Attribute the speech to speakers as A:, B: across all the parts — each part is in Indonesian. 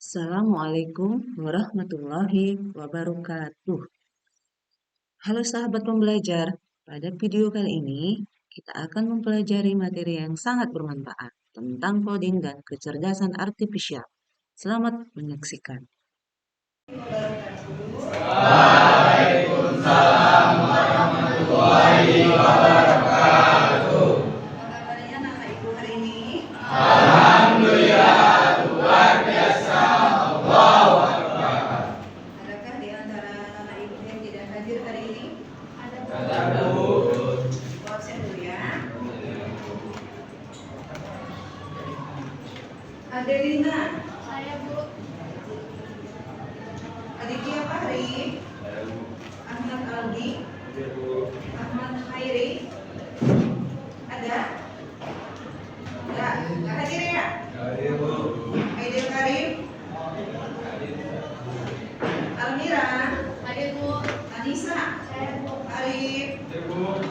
A: Assalamualaikum warahmatullahi wabarakatuh. Halo sahabat pembelajar, pada video kali ini kita akan mempelajari materi yang sangat bermanfaat tentang coding dan kecerdasan artifisial. Selamat menyaksikan.
B: Waalaikumsalam warahmatullahi wabarakatuh.
C: Apa kabarnya anak ibu hari ini?
B: Alhamdulillah, luar biasa. Allahu Akbar.
C: Adakah di antara anak ibu yang tidak hadir hari ini?
B: Ada Bu.
C: Ibu absen dulu ya. Adelina.
D: Saya Bu.
C: Aditya Fahri. Ahmad Aldi. Ahmad Khairi. Ada? Enggak hadir ya? Aidil Karim. Almira.
D: Hadir Bu.
C: Anissa.
D: Saya Bu.
C: Arif.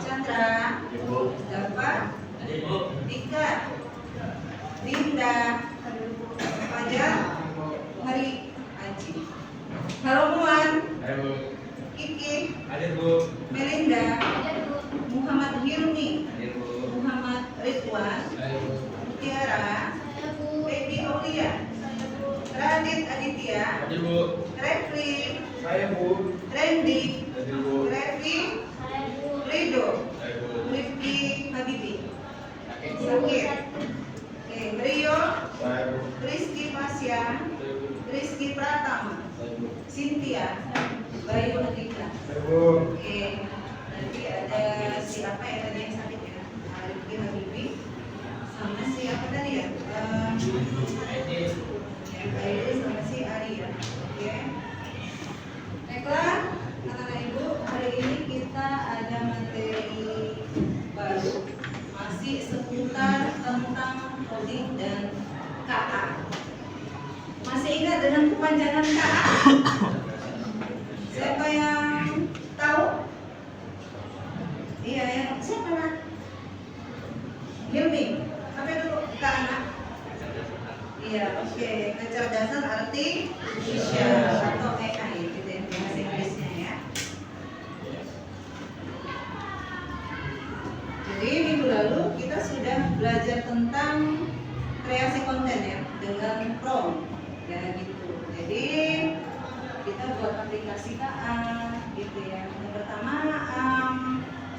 C: Chandra. Dafa. Dika. Linda. Fajar. Hari. Aji. Halo Muan. Kiki. Melinda.
D: Hadir Bu.
C: Muhammad Hirmi. Muhammad Ridwan. Mutiara.
D: Saya Bu.
C: Baby Aulia.
D: Saya Bu.
C: Radit Aditya. Refli. Randy. Revi.
D: Saya Bu.
C: Rido. Rifki Habibi. Sakit. Oke, Rio. Rizky Pasya. Rizky Pratama. Cynthia. Bayu Andika. Oke, nanti ada siapa ya tadi yang sakit ya? Rifki Habibi. Sama siapa tadi ya? Aidi sama si Ari ya. Oke. Baiklah, anak-anak ibu, hari ini kita ada materi baru masih seputar tentang coding dan KA. Masih ingat dengan kepanjangan KA? Siapa yang tahu? Iya, yang siapa nak? Hilmi, apa itu KA nak? Iya, oke. Kecerdasan artifisial atau AI gitu ya, bahasa Inggrisnya ya. Jadi minggu lalu kita sudah belajar tentang kreasi konten ya dengan prompt ya gitu. Jadi kita buat aplikasi KA gitu ya. Yang pertama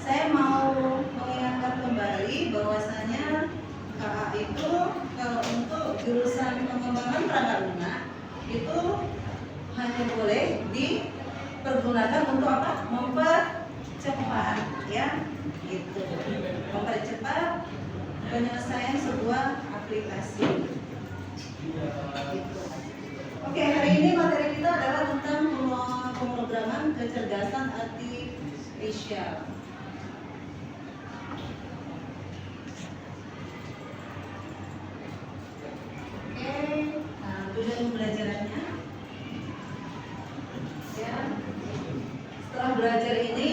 C: saya mau mengingatkan kembali bahwasanya KA itu kalau untuk jurusan pengembangan perangkat lunak itu hanya boleh dipergunakan untuk apa? Mempercepat ya gitu. Mempercepat penyelesaian sebuah aplikasi gitu. Oke, hari ini materi kita adalah tentang pemrograman kecerdasan artifisial. Oke, nah tujuan pembelajarannya ya. Setelah belajar ini,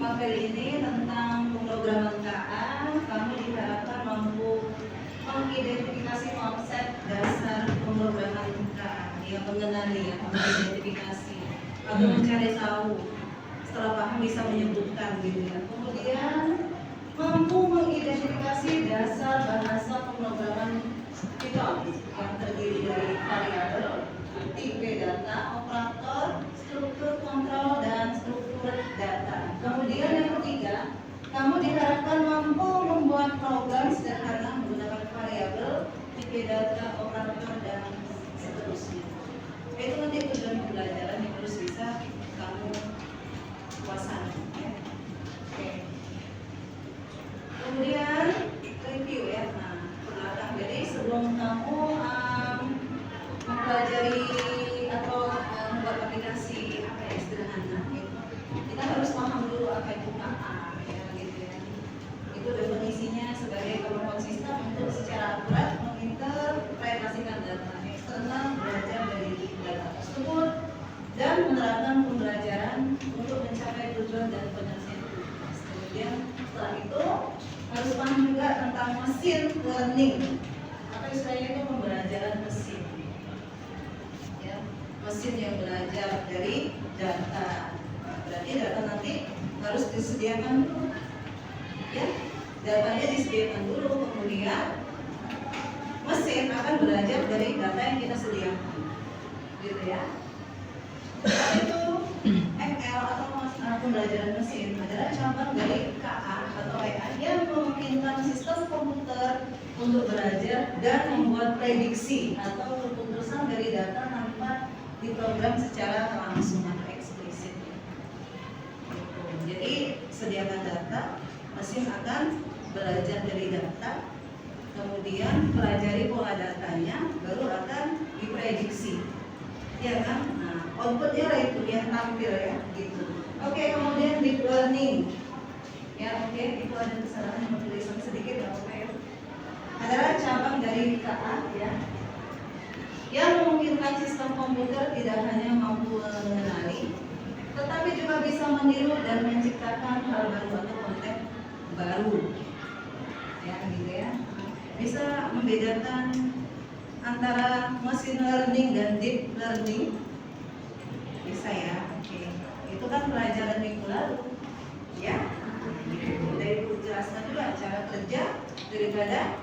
C: materi ini tentang pemrograman KA, kamu diharapkan mampu mengidentifikasi konsep dasar pemrograman KA, yang mengenali ya, mengidentifikasi atau mencari tahu. Setelah paham bisa menyebutkan gitu ya. Kemudian mampu mengidentifikasi dasar bahasa pemrograman Python yang terdiri dari variabel, tipe data, operator, struktur kontrol, dan struktur data. Kemudian yang ketiga, kamu diharapkan mampu membuat program sederhana menggunakan variabel, tipe data, operator, dan seterusnya. Itu nanti tujuan pembelajaran yang harus bisa kamu kuasai. Ya. Oke. Kemudian review ya. Nah, belakang. Jadi sebelum kamu mempelajari atau membuat aplikasi apa ya sederhana, gitu, kita harus paham dulu apa itu KA ya gitu ya. Itu definisinya sebagai kemampuan sistem untuk secara akurat menginterpretasikan data eksternal, belajar dari data tersebut, dan menerapkan pembelajaran untuk mencapai tujuan dan penyelesaian tugas. Kemudian setelah itu harus paham juga tentang mesin learning. Apa istilahnya itu pembelajaran mesin. mesin yang belajar dari data. Berarti data nanti harus disediakan dulu, ya. Datanya disediakan dulu, kemudian mesin akan belajar dari data yang kita sediakan, gitu ya. Itu ML atau pembelajaran mesin adalah cabang dari KA atau AI yang memungkinkan sistem komputer untuk belajar dan membuat prediksi atau keputusan dari data tanpa diprogram secara langsung atau eksplisit. Jadi sediakan data, mesin akan belajar dari data, kemudian pelajari pola datanya, baru akan diprediksi, ya kan? Nah, outputnya lah itu yang tampil ya, gitu. Oke, kemudian deep learning, ya oke, itu ada kesalahan tulisan sedikit ya, oke. Adalah cabang dari KA ya, yang memungkinkan sistem komputer tidak hanya mampu mengenali, tetapi juga bisa meniru dan menciptakan hal baru atau konten baru, ya gitu ya. Bisa membedakan antara machine learning dan deep learning, bisa ya. Oke, itu kan pelajaran minggu lalu, ya. Udah ibu jelaskan juga cara kerja daripada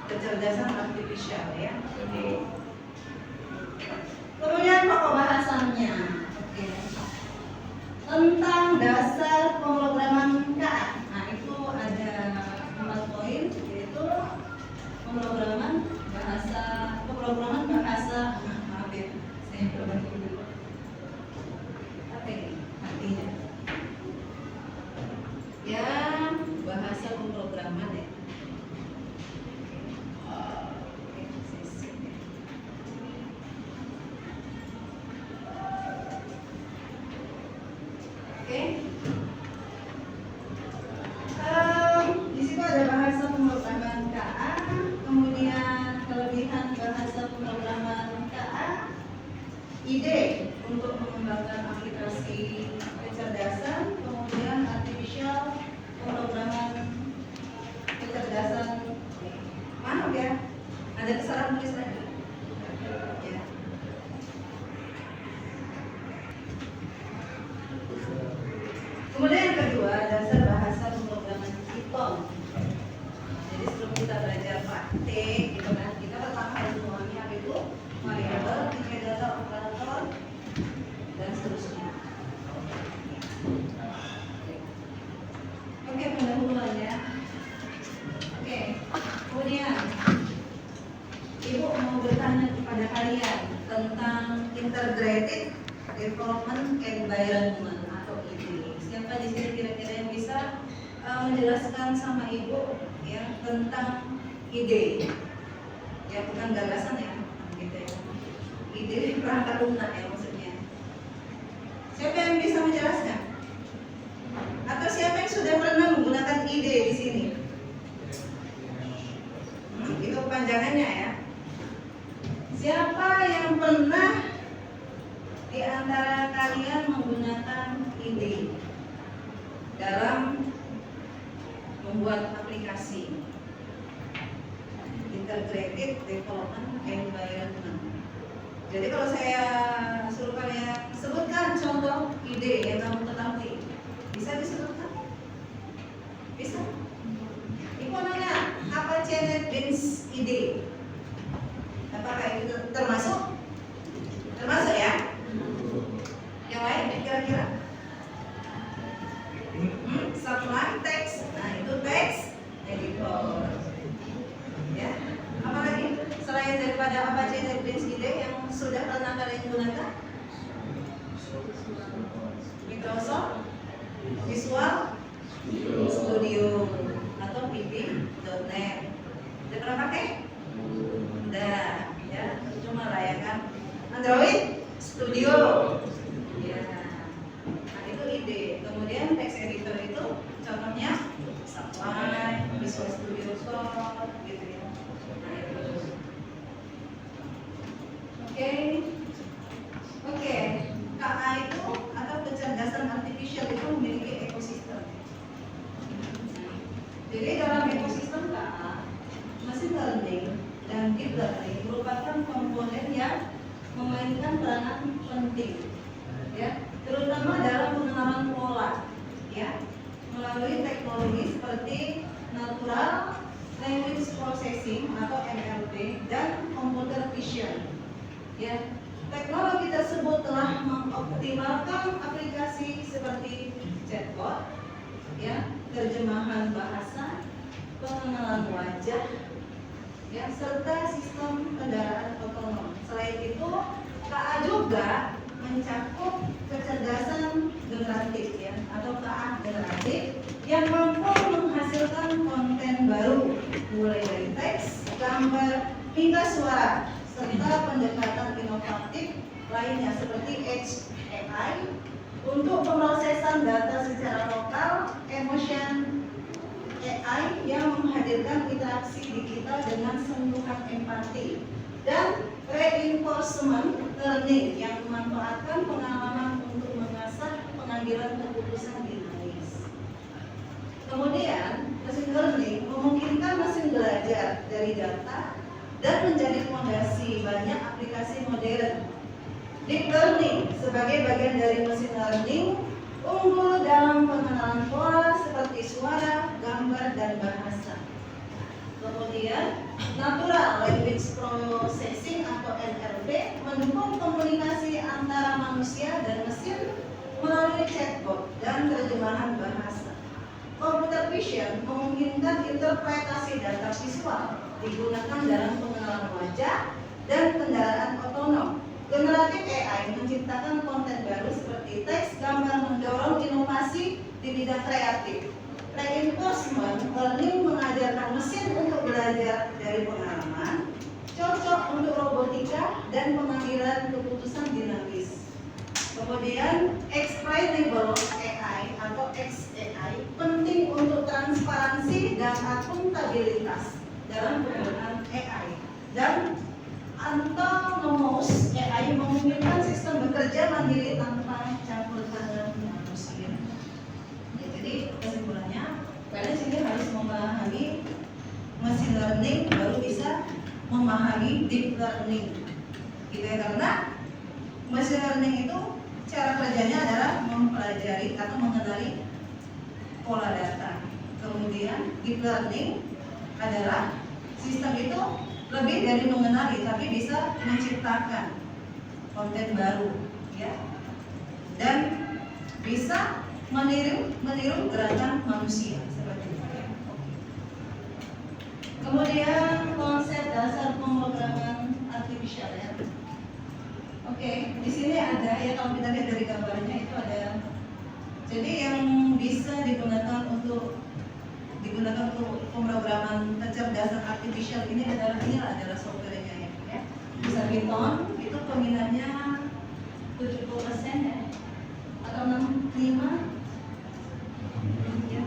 C: kecerdasan artifisial ya. Oke. Kemudian pokok bahasannya, oke, tentang dasar pemrograman KA. Nah itu ada 4 poin, yaitu pemrograman bahasa, maaf ya, saya berbagi dulu. Apa ini artinya? Ya, bahasa pemrograman ya. Oke. Di situ ada bahasa pemrograman KA, kemudian kelebihan bahasa pemrograman KA, ide untuk mengembangkan aplikasi kecerdasan, kemudian artificial pemrograman kecerdasan. Maaf ya, ada kesalahan tulis lagi. Ya. Kemudian yang kedua, dasar bahasa pemrograman Python. Jadi sebelum kita belajar praktik, gitu kan, kita pertama harus memahami apa itu variabel, tipe data, operator, dan seterusnya. Oke, pendahuluan ya. Oke, kemudian Ibu mau bertanya kepada kalian tentang integrated development environment atau IDE. Siapa di sini kira-kira yang bisa menjelaskan sama Ibu ya tentang ide? Ya bukan gagasan ya, gitu ya. Ide perangkat lunak ya maksudnya. Siapa yang bisa menjelaskan? Atau siapa yang sudah pernah menggunakan ide di sini? Itu panjangannya ya. Siapa yang pernah di antara kalian menggunakan ide dalam membuat aplikasi integrated development environment? Jadi kalau saya suruh kalian sebutkan contoh ide yang kamu ketahui, bisa disebutkan? Bisa? Ibu nanya, apa JetBrains ide? Apakah itu termasuk? Termasuk ya? Yang lain kira-kira? Sublime text. Nah itu text editor. Ya. Apalagi selain daripada apa JetBrains ide yang sudah pernah kalian gunakan? Microsoft Visual Studio atau VB.NET. Udah pernah pakai? Udah, ya, cuma lah ya kan. Android Studio. Ya. Nah, itu ide. Kemudian text editor itu contohnya Sublime, Visual Studio Code gitu ya. Nah, itu. Oke. KA itu atau kecerdasan artifisial itu memiliki ekosistem. Jadi dalam ekosistem KA, machine learning dan deep learning merupakan komponen yang memainkan peran penting, ya, terutama dalam pengenalan pola, ya, melalui teknologi seperti Natural Language Processing atau NLP dan Computer Vision. Ya, teknologi tersebut telah mengoptimalkan aplikasi seperti chatbot, ya, terjemahan bahasa, pengenalan wajah, ya, serta sistem kendaraan otonom. Selain itu, KA juga mencakup kecerdasan generatif, ya, atau KA generatif yang mampu menghasilkan konten baru mulai dari teks, gambar, hingga suara, serta pendekatan inovatif lainnya seperti Edge AI untuk pemrosesan data secara lokal, emotion AI yang menghadirkan interaksi digital dengan sentuhan empati, dan reinforcement learning yang memanfaatkan pengalaman untuk mengasah pengambilan keputusan dinamis. Kemudian, machine learning memungkinkan mesin belajar dari data dan menjadi fondasi banyak aplikasi modern. Deep learning sebagai bagian dari machine learning unggul dalam pengenalan pola seperti suara, gambar, dan bahasa. Kemudian, Natural Language Processing atau NLP mendukung komunikasi antara manusia dan mesin melalui chatbot dan terjemahan bahasa. Computer Vision memungkinkan interpretasi data visual digunakan dalam pengenalan wajah dan kendaraan otonom. Generatif AI menciptakan konten baru seperti teks, gambar, mendorong inovasi di bidang kreatif. Reinforcement learning mengajarkan mesin untuk belajar dari pengalaman, cocok untuk robotika dan pengambilan keputusan dinamis. Kemudian explainable AI atau XAI penting untuk transparansi dan akuntabilitas dalam penggunaan AI, dan autonomous AI memungkinkan sistem bekerja mandiri tanpa campur tangan manusia. Ya, jadi kesimpulannya, kalian sini harus memahami machine learning baru bisa memahami deep learning, gitu ya, karena machine learning itu cara kerjanya adalah mempelajari atau mengenali pola data. Kemudian deep learning adalah sistem itu lebih dari mengenali, tapi bisa menciptakan konten baru, ya, dan bisa meniru gerakan manusia seperti itu. Kemudian konsep dasar pemrograman artifisial, ya. Oke, di sini ada, ya, kalau kita lihat dari gambarnya itu ada. Jadi yang bisa digunakan untuk pemrograman kecerdasan artifisial ini adalah softwarenya, ya. Bisa Python itu peminatnya 70%, ya, atau 65, ya,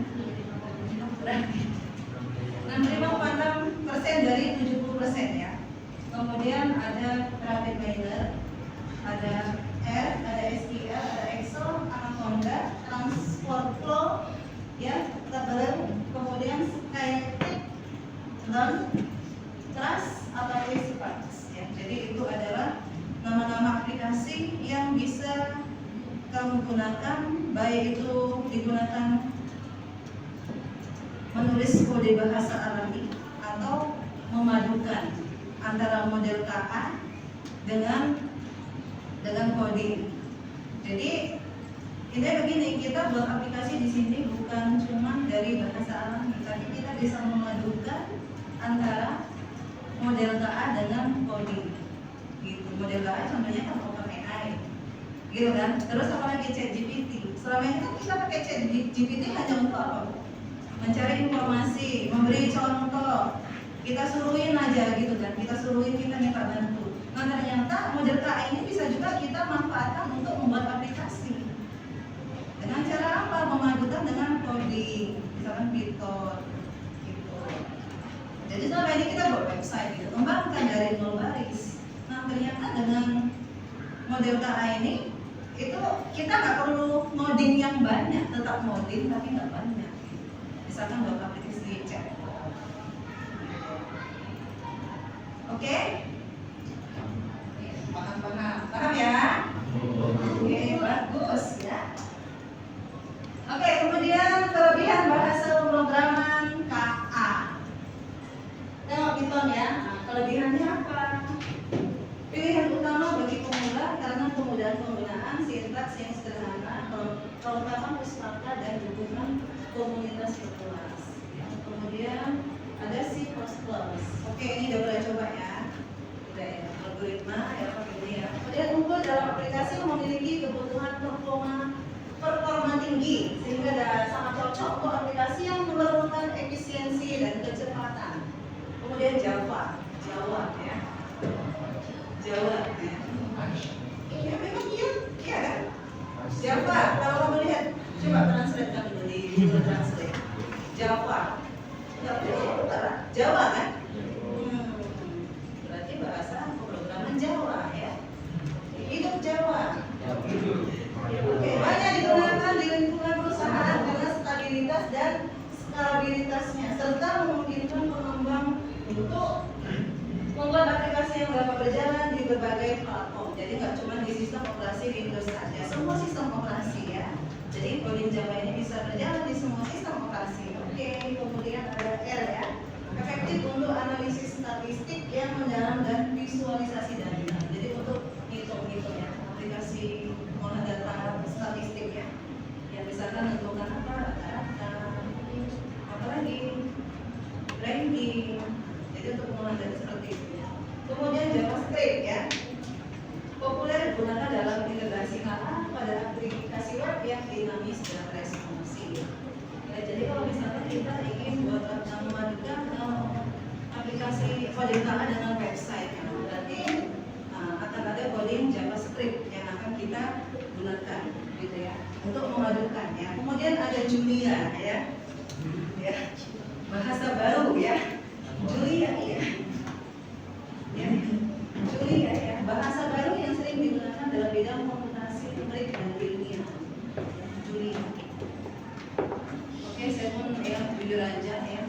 C: 65,6% dari 70%, ya. Kemudian ada rapid miner, ada R, ada SQL, ada Excel, Anaconda, transport flow, ya, tabel, kemudian Skype, learn, trust, atau Sparks, ya. Jadi itu adalah nama-nama aplikasi yang bisa kamu gunakan, baik itu digunakan menulis kode bahasa alami atau memadukan antara model KA dengan coding. Jadi ini begini, kita buat aplikasi di sini bukan cuma dari bahasa alami, tapi kita bisa memadukan antara model KA dengan coding. Gitu. Model KA contohnya kan OpenAI, gitu kan. Terus apalagi ChatGPT. Selama ini kan kita pakai ChatGPT hanya untuk apa? Mencari informasi, memberi contoh. Kita suruhin aja, gitu kan. Kita minta bantu. Nah, ternyata model KA ini bisa juga kita manfaatkan untuk membuat aplikasi. Dengan cara apa? Memadukan dengan coding, misalkan Python, gitu. Jadi selama ini kita buat website, gitu, kembangkan dari nol baris. Nah, ternyata dengan model KA ini, itu kita nggak perlu ngoding yang banyak, tetap ngoding tapi nggak banyak. Misalkan buat aplikasi chat. Oke? Paham ya? pertama pustaka dan dukungan komunitas kelas. Ya. Kemudian ada si plus. Oke, ini udah pernah coba ya. Udah ya, algoritma ya pakai ini ya. Kemudian unggul dalam aplikasi memiliki kebutuhan performa tinggi sehingga sangat cocok untuk aplikasi yang memerlukan efisiensi dan kecepatan. Kemudian Jawa ya. Jawa ya. Ya memang iya kan? Java, kalau kamu lihat, coba translate kan dulu di Google Translate. Java, Jawa kan? Berarti bahasa pemrograman Jawa ya. Hidup Jawa. Oke, banyak digunakan di lingkungan perusahaan karena stabilitas dan skalabilitasnya serta memungkinkan pengembang untuk membuat aplikasi yang dapat berjalan di berbagai platform. Jadi nggak cuma di sistem operasi Windows saja, semua sistem operasi ya. Jadi coding Java ini bisa berjalan di semua sistem operasi. Oke, kemudian ada R ya, efektif untuk analisis statistik yang mendalam dan visualisasi data. Jadi untuk hitung ya, aplikasi mengolah data statistik ya. Yang misalkan menentukan apa rata-rata, apalagi ranking. Jadi untuk mengolah data seperti itu. Kemudian JavaScript ya, populer digunakan dalam integrasi kata pada aplikasi web yang dinamis dan responsi. Ya, jadi kalau misalnya kita ingin memadukan aplikasi coding KA dengan website, ya, berarti akan ada coding JavaScript yang akan kita gunakan, gitu ya, untuk memadukan. Ya. Kemudian ada Julia ya, bahasa baru ya, Julia ya. Ya, Julia ya, bahasa baru yang sering digunakan dalam bidang komputasi, numerik dan ilmiah. Julia. Oke, saya pun ya jujur aja ya,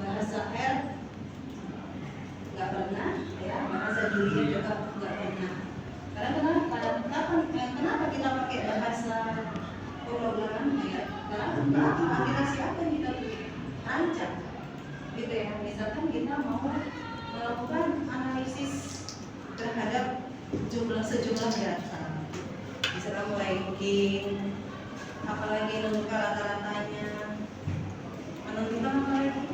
C: bahasa R nggak pernah, ya bahasa Julia juga nggak pernah. Karena kenapa kita pakai bahasa pemrograman ya? Karena aplikasi apa yang kita rancang, gitu ya. Misalkan kita mau melakukan analisis terhadap sejumlah data, misalkan ranking, apalagi menentukan rata-ratanya, menentukan apa lagi,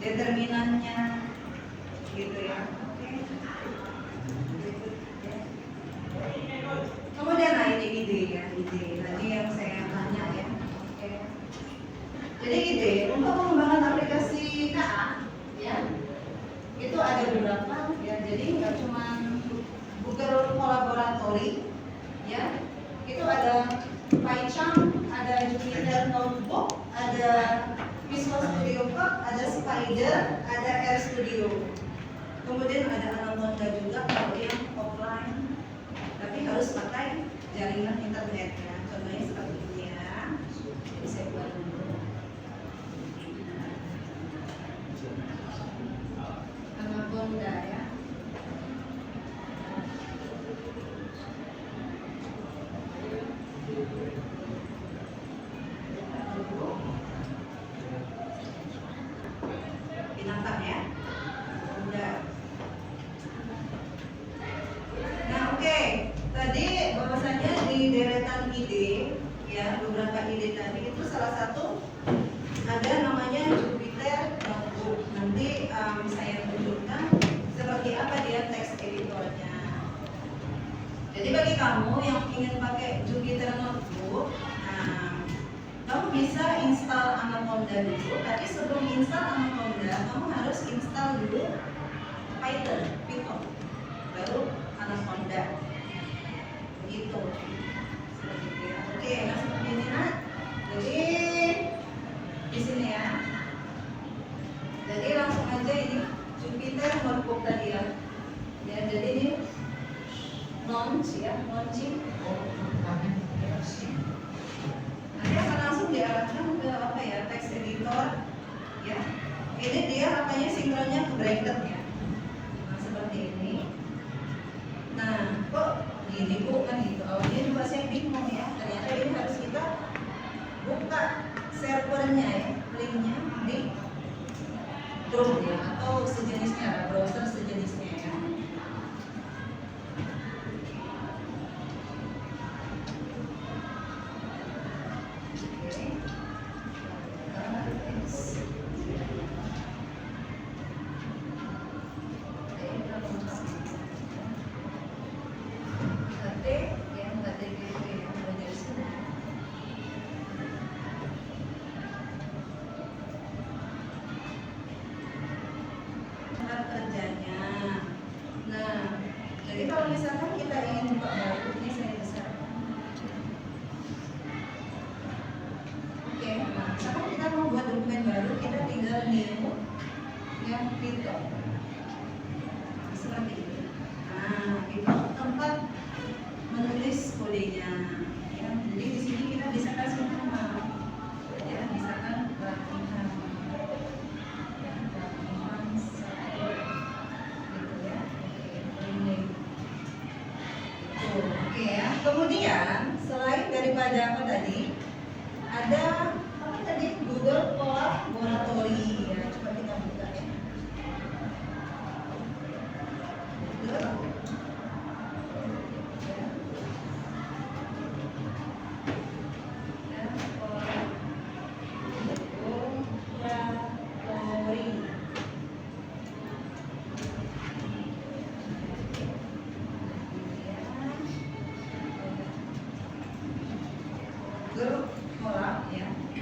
C: determinannya, gitu ya. Oke. Kemudian ini ide ya, tadi yang saya tanya ya. Oke. Jadi ide untuk mengembangkan aplikasi KA, ya. Itu ada beberapa ya, jadi nggak cuma Google Collaboratory ya, itu ada PyCharm, ada Jupyter Notebook, ada Visual Studio Code, ada Spider, ada RStudio. Kemudian ada Anaconda juga kalau yang offline, tapi harus pakai jaringan internet ya. Contohnya seperti ini ya. Jadi saya buat dulu. Anaconda ya. Binatang ya. Udah. Nah, oke. Tadi bahwasanya di deretan ide ya, beberapa ide tadi itu salah satu ada namanya Jupyter Notebook. Nanti saya tunjukkan seperti apa dia text editornya. Jadi bagi kamu yang ingin pakai Jupyter Notebook, kamu bisa install Anaconda dulu. Tapi sebelum install Anaconda, kamu harus install dulu Python, baru Anaconda. Begitu. Seperti itu ya. Oke, nah seperti ini nah. Jadi di sini ya. Jadi langsung aja ini Jupyter Notebook tadi ya. Ya, jadi ini launch ya, launching. Nanti akan langsung diarahkan ke apa ya, text editor ya. Ini dia apanya sinkronnya ke bracket ya. Nah seperti ini. Nah kok gini bu kan gitu. Awalnya juga saya bingung ya. Ternyata ini harus kita buka servernya ya, linknya di Chrome ya, atau sejenisnya, browser sejenisnya ya. Jadi kalau misalkan kita ingin buka baru, ini saya besarkan. Oke, nah misalkan kita mau buat dokumen baru, kita tinggal new yang Python seperti itu. Nah, itu tempat menulis kodenya. Ya, jadi di sini kita bisa kasih nama. Ya, misalkan latihan. Ya, latihan 1 gitu ya. Oke, oke ya. Kemudian selain daripada apa tadi, ada apa tadi, Google Laboratory. Ya, coba kita buka ya. Google. Mola ya. Oke,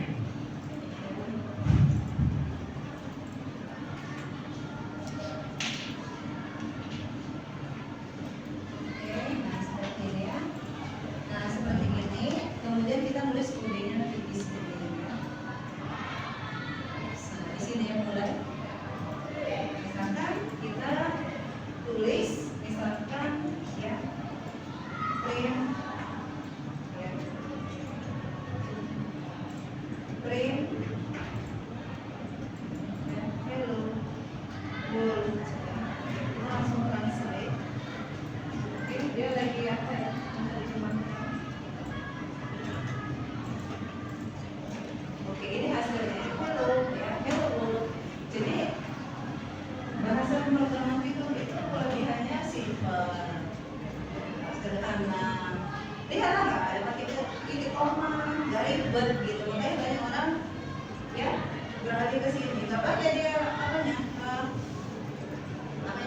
C: nah seperti ini ya. Nah seperti ini, kemudian kita nulis kodenya di sini. Nah, di sini yang mulai. Misalkan kita tulis, misalkan ya, print ya. Print ya, hello world, langsung translate. Oke, dia lagi apa ya, menerjemahkan. Oke, ini hasilnya hello ya, hello world. Jadi bahasa pemrograman itu kelebihannya simple, sederhana. Lihatlah nggak ada pakai titik koma, nggak ribet gitu. Makanya banyak orang ya beralih ke sini. Nggak pakai dia namanya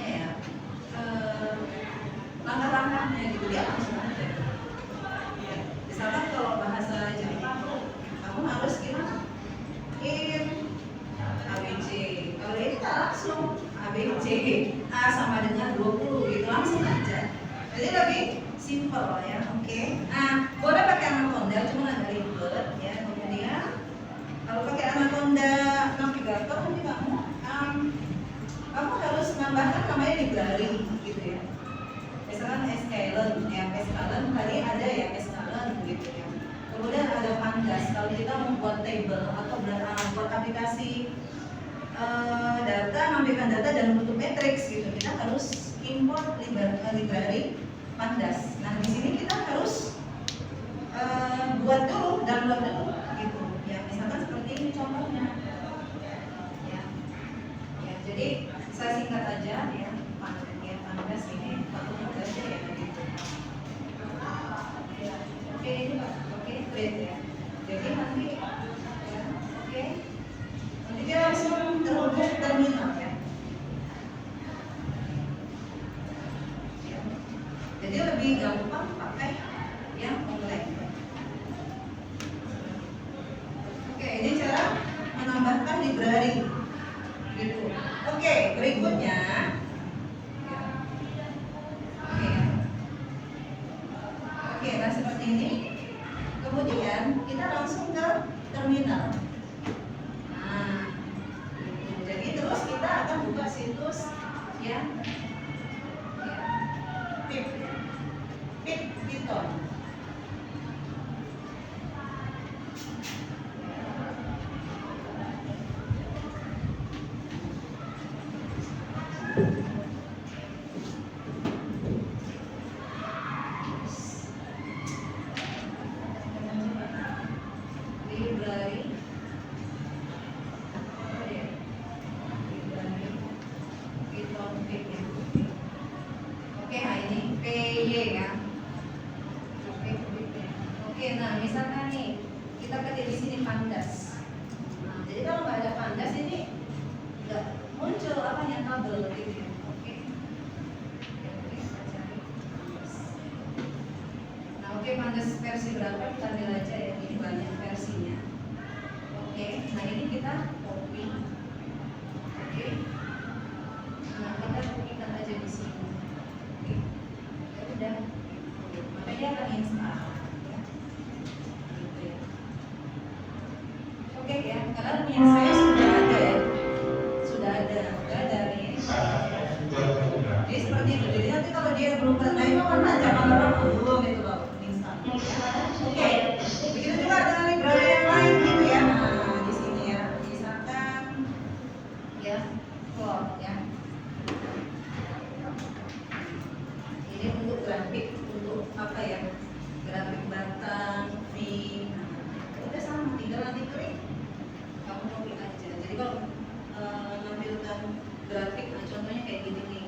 C: ya langkah-langkahnya gitu, dia langsung aja. Ya. Misalkan kalau bahasa Jepang tuh kamu harus gimana? ABC. Kalau ini kita langsung ABC. A sama dengan 20 gitu, langsung aja. Jadi lebih simple ya, oke. Nah, boleh pakai Anaconda, cuma agak ribet ya. Kemudian kalau pakai Anaconda Navigator nanti kamu harus menambahkan namanya library gitu ya. Misalkan Escalon ya, Escalon tadi ada ya, Escalon gitu ya. Kemudian ada Pandas kalau kita membuat table atau buat aplikasi data, mengambilkan data dan bentuk matriks gitu, kita harus import library Pandas. Nah di sini kita harus buat dulu, download dulu gitu ya. Misalkan seperti ini contohnya ya. Ya, jadi saya singkat aja ya, Pandas ini pakai aja ya gitu. Ya, oke ini Pak, oke trade ya. Jadi nanti ya, oke. Nanti dia langsung terhubung terminal ya. Ya. Jadi lebih gampang pakai yang online. Oke, ini cara menambahkan library gitu. Oke, berikutnya ya. Oke, nah seperti ini. Kemudian kita langsung ke terminal. Nah, gitu. Jadi terus kita akan buka situs ya, Python. Library. Oke, nah ini PY ya. Oke, nah misalkan nih kita ketik di sini Pandas. Nah, jadi kalau nggak ada Pandas ini nggak muncul apanya, tabel gitu ya. Oke. Oke, kita cari Pandas. Nah, oke, Pandas versi berapa kita ambil aja ya. Ini banyak versinya. Oke, nah ini kita copy. Oke. Nah, kita copikan aja di sini. Oke. Karena punya saya sudah ada ya, sudah ada dari. Jadi seperti itu. Jadi nanti kalau dia belum pernah itu kan jangan orang belum itu loh, instan. Oke, begitu juga dengan library yang lain gitu ya. Nah, di sini ya, misalkan ya, plot ya. Ini untuk grafik, untuk apa ya? Grafik batang, print. Udah sama, tinggal nanti klik. Kamu mau klik aja. Jadi kalau menampilkan grafik, nah contohnya kayak gini nih.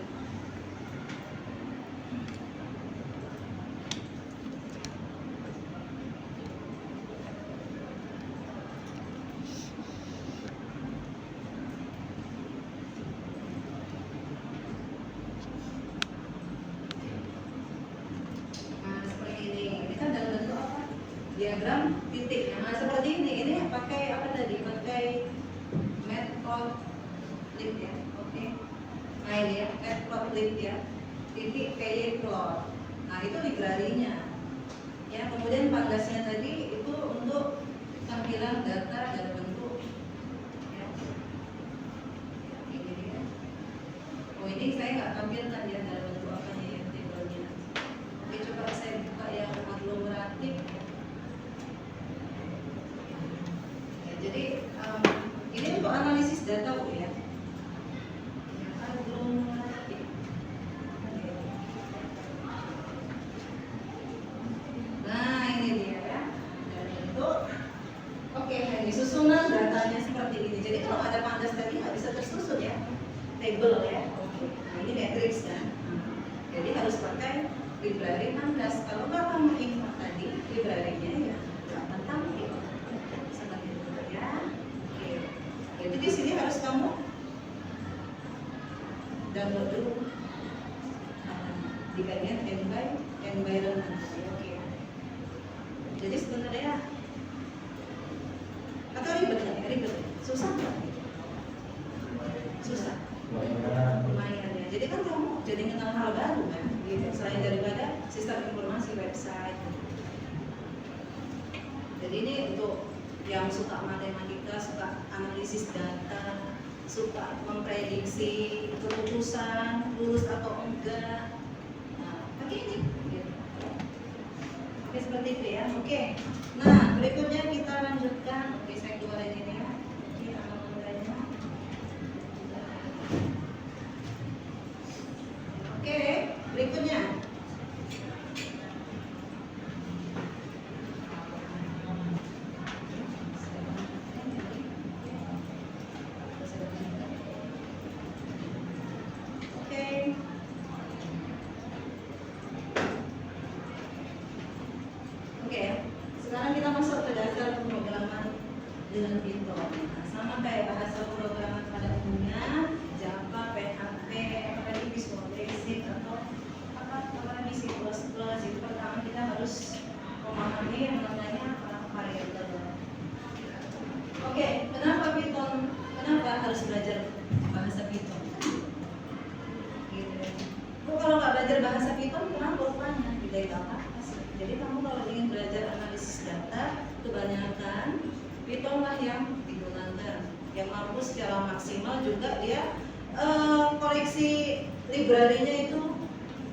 C: Diagram titik. Nah, seperti ini pakai apa tadi? Pakai matplotlib ya. Oke. Nah ini ya, matplotlib ya. Titik py plot. Nah itu library-nya. Ya, kemudian pangasnya tadi itu untuk tampilan data dalam bentuk ya. Ini dia. Oh ini saya nggak tampilkan ya dalam bentuk apanya ya tabelnya. Oke, coba saya buka yang aglomeratif. Jadi ini untuk analisis data Bu ya. Nah ini dia ya. Dan bentuk. Oke, ini susunan datanya seperti ini. Jadi kalau ada pandas tadi nggak bisa tersusun ya, table ya. Oke. Nah ini matrix kan. Jadi harus pakai library pandas. Kalau nggak kamu import tadi library-nya ya nggak akan tampil. Jadi di sini harus kamu download dulu di bagian environment. Oke. Jadi sebenarnya atau ribet nggak? Ribet, susah nggak? Susah. Lumayan ya. Jadi kan kamu jadi kenal hal baru kan? Gitu. Selain daripada sistem informasi website. Jadi ini untuk yang suka matematika, suka analisis data, suka memprediksi keputusan lulus atau enggak. Nah, pakai ini. Gitu. Oke, seperti itu ya. Oke. Nah, berikutnya kita lanjutkan. Oke, saya keluarin ini ya. Oke, anomalinya. Oke, berikutnya. Sekarang kita masuk ke dasar pemrograman dengan Python. Nah, sama kayak bahasa pemrograman pada umumnya, Java, PHP, apalagi Visual Basic atau apa C++. Itu pertama kita harus memahami yang namanya variabel. Oke, kenapa Python? Kenapa harus belajar bahasa Python? Gitu. Kalau nggak belajar bahasa Python, kenapa rupanya? Tidak apa? Jadi kamu kalau ingin belajar analisis data, kebanyakan Python lah yang digunakan, yang mampu secara maksimal juga dia koleksi library-nya itu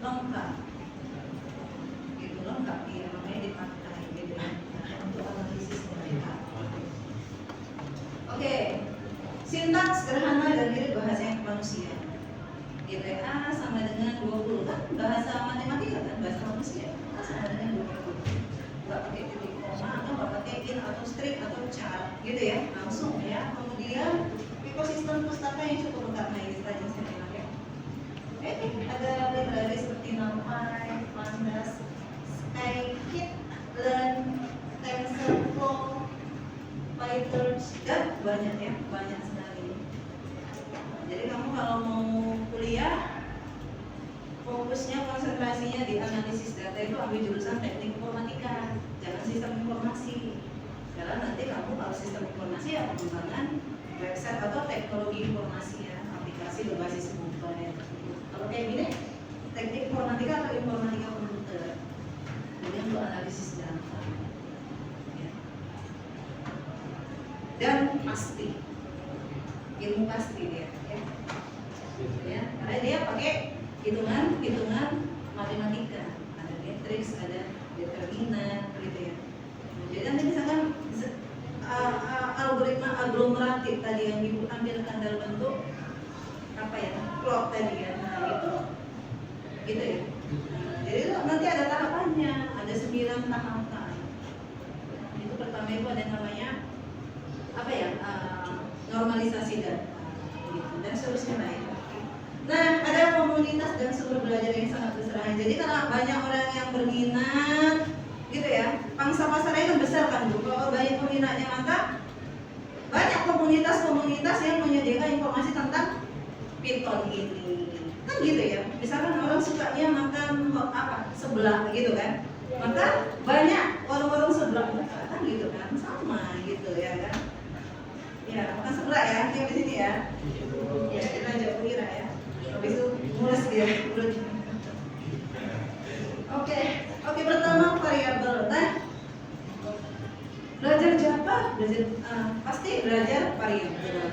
C: lengkap, gitu lengkap dia makanya dipakai gitu ya untuk analisis data. Oke, sintaks sederhana dan mirip bahasa yang manusia. GTA sama dengan 20 kan bahasa matematika kan bahasa manusia sama dengan 20. Nggak pakai titik koma atau nggak pakai in atau string atau char gitu ya langsung ya. Kemudian ekosistem pustaka yang cukup lengkap. Nah ini saja saya bilang ya. Ada library seperti NumPy, Pandas, Scikit, Learn, TensorFlow, PyTorch dan banyak ya, banyak sekali. Jadi kamu kalau mau kuliah fokusnya konsentrasinya di analisis data itu ambil jurusan teknik informatika, jangan sistem informasi. Karena nanti kamu kalau sistem informasi ya pengembangan website atau teknologi informasi ya, aplikasi berbasis mobile. Kalau kayak gini teknik informatika atau informatika komputer. Jadi untuk analisis data. Ya. dan pasti. Ilmu pasti dia, ya. Karena dia pakai hitungan matematika. Ada matriks, ada determinan, gitu ya. Jadi nanti misalkan algoritma aglomeratif tadi yang ditampilkan dalam bentuk apa ya, plot tadi ya, nah itu gitu ya. Jadi nanti ada tahapannya, ada 9 tahapan. Itu pertama itu ada yang namanya apa ya, normalisasi data, gitu, dan seterusnya lain. Nah, ada komunitas dan sumber belajar yang sangat besar. Jadi karena banyak orang yang berminat, gitu ya, pangsa pasarnya kan besar kan Bu. Kalau banyak peminatnya maka banyak komunitas-komunitas yang menyediakan informasi tentang Python ini. Kan gitu ya. Misalkan orang sukanya makan apa? Seblak gitu kan. Maka banyak orang-orang seblak kan gitu kan. Sama gitu ya kan. Ya, makan seblak ya, yang di sini ya. Ya, kita ajak Wira ya. Habis itu mulus dia. Oke, pertama variabel. Nah, belajar Java, pasti belajar variabel.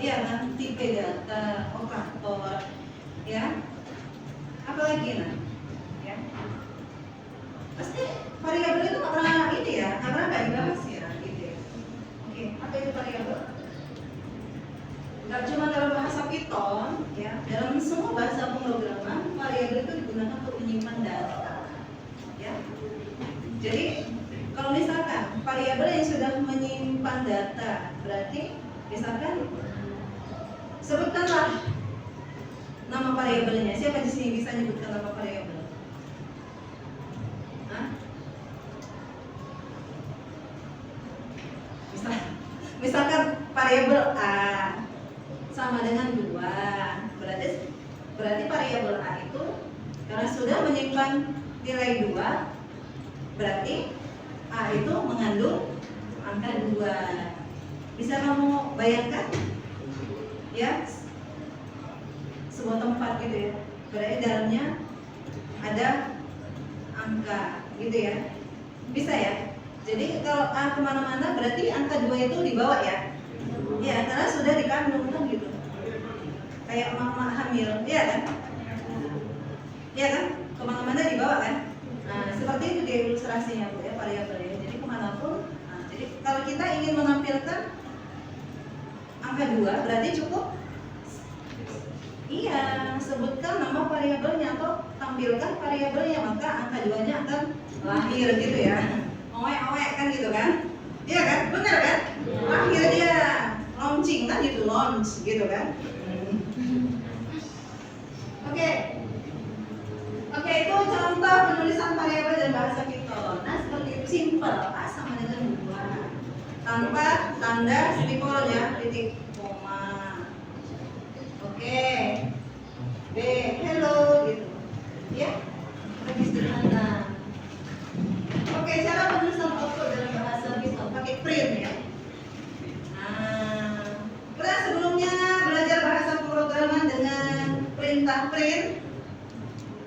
C: Iya kan, tipe data, operator, ya. Apalagi nah, ya. Pasti variabel itu nggak pernah ini ya, karena nggak dibahas ya, gitu ya. Oke, apa itu variabel? Nggak cuma dalam bahasa Python, ya, dalam semua bahasa pemrograman, variabel itu digunakan untuk menyimpan data. Ya. Jadi kalau misalkan variabel yang sudah menyimpan data, berarti misalkan sebutkanlah nama variabelnya. Siapa di sini bisa menyebutkan nama variabel? Hah? Misalkan variabel A sama dengan 2, berarti variabel A itu karena sudah menyimpan nilai 2, berarti A itu mengandung angka 2. Bisa kamu bayangkan? Ya, sebuah tempat gitu ya, berarti dalamnya ada angka gitu ya. Bisa ya? Jadi kalau A kemana-mana berarti angka 2 itu dibawa ya? Ya, karena sudah dikandung kan gitu. Kayak mama hamil, iya kan? Iya kan? Kemana-mana dibawa kan? Nah, seperti itu dia ilustrasinya Bu ya, variabelnya. Jadi kemanapun. Nah, jadi kalau kita ingin menampilkan angka 2, berarti cukup sebutkan nama variabelnya atau tampilkan variabelnya, maka angka 2-nya akan lahir gitu ya. Owek-owek kan gitu kan? Iya kan? Benar kan? Lahir dia, launching kan gitu, launch gitu kan? Oke, itu contoh penulisan variabel dalam bahasa Python. Nah, seperti itu, simple, A sama dengan 2, tanpa tanda semikolon ya, titik koma. Oke, B, hello gitu, ya, lebih sederhana. Oke, cara penulisan output dalam bahasa Python pakai print ya. Nah, pernah sebelumnya belajar bahasa pemrograman dengan perintah print?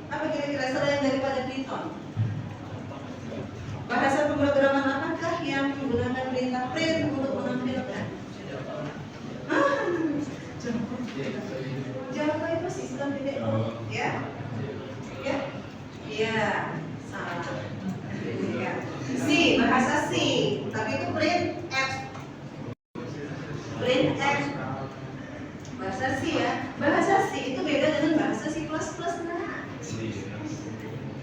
C: Apa kira-kira selain daripada Python? Bahasa pemrograman apakah yang menggunakan perintah print untuk menampilkan? Java itu sistem titik ya? Ya? Iya, salah. Ya. C, bahasa C, tapi itu print F. Print F. Bahasa C ya. Bahasa C itu beda dengan bahasa C++. Nah,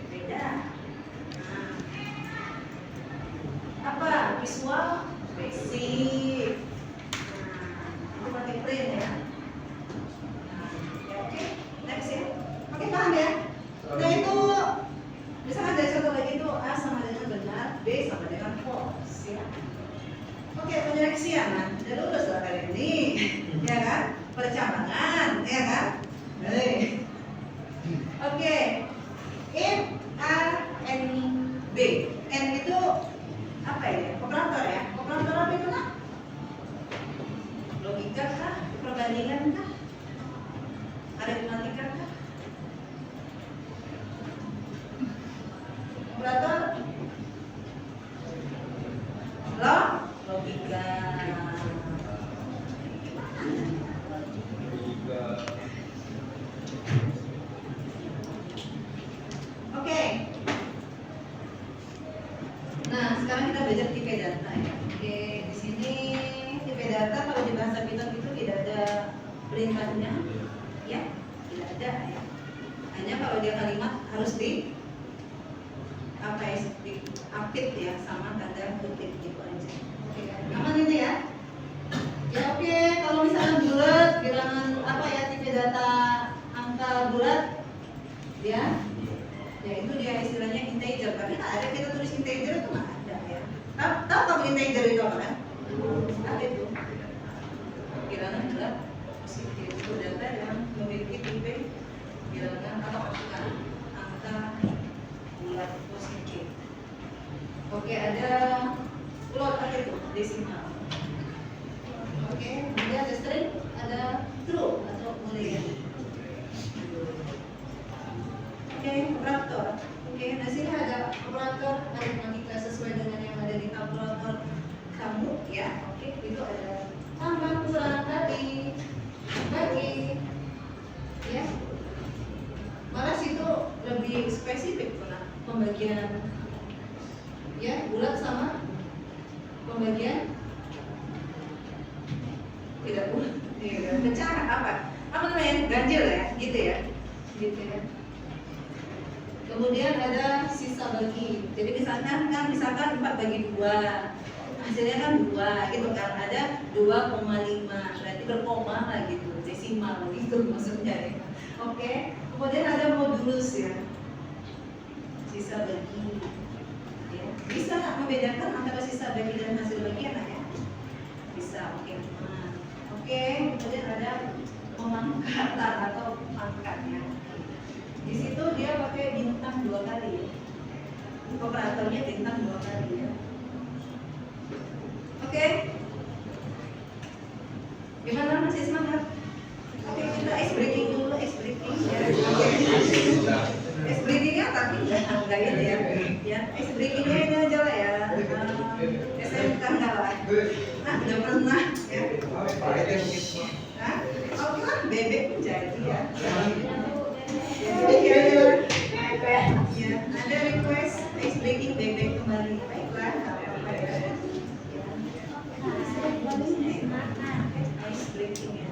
C: beda. Nah. Apa? Visual Basic. Nah, itu pakai print ya. Ya, oke, next ya. Oke, paham ya? Nah itu misalkan dari contoh lagi itu A sama dengan benar, B sama dengan false ya. Oke, penyeleksian, nah udah lulus lah kali ini, ya kan? Percabangan, ya kan? Oke, if A N B, N itu apa ya? Operator ya? Operator apa itu nak? Logika kah? Perbandingan kah? Aritmatika kah? Operator logika. belajar tipe data ya. Oke, di sini tipe data kalau di bahasa Python itu tidak ada perintahnya, ya, tidak ada ya. Hanya kalau dia kalimat harus di apa ya, di update ya sama tanda kutip gitu aja. Oke, aman ini ya. Ya oke, kalau misalnya bulat, bilangan apa ya, tipe data angka bulat, ya itu dia istilahnya integer. Tapi nggak ada kita tulis integer itu nggak ada ya. Tahu kamu integer itu apa kan? Apa itu? Bilangan bulat positif itu data yang memiliki tipe bilangan atau angka bulat positif. Oke, ada float apa itu? Desimal. Oke, kemudian ada string, ada true atau boolean. Oke, operator. Oke, nah sini ada operator aritmatika sesuai dengan yang ada di kalkulator kamu ya. Oke, itu ada tambah, kurang, tadi, bagi, ya. Malah situ lebih spesifik pernah pembagian, ya, bulat sama pembagian tidak bulat. Iya, pecahan apa namanya, ganjil ya, gitu ya. Kemudian ada sisa bagi. Jadi misalkan 4 bagi 2, hasilnya kan 2 gitu kan, ada 2,5, berarti berkoma lah gitu, desimal gitu maksudnya ya. Oke, kemudian ada modulus ya, sisa bagi ya. Bisa nggak membedakan antara sisa bagi dan hasil bagian ya? Bisa, oke. Oke, kemudian ada pemangkatan atau pangkatnya. Di situ dia pakai bintang 2 kali. Operatornya bintang 2 kali ya. Oke. Gimana, masih semangat? Oke, kita ice breaking dulu, ice breaking ya. Ice breakingnya tapi enggak ini ya. Ya, ice breakingnya ini aja lah ya. SMK enggak lah. Udah pernah ya. Oke lah, bebek pun jadi ya. Ya, ada request ice breaking bebek kembali. Baiklah, apa ya. Ice breaking ya.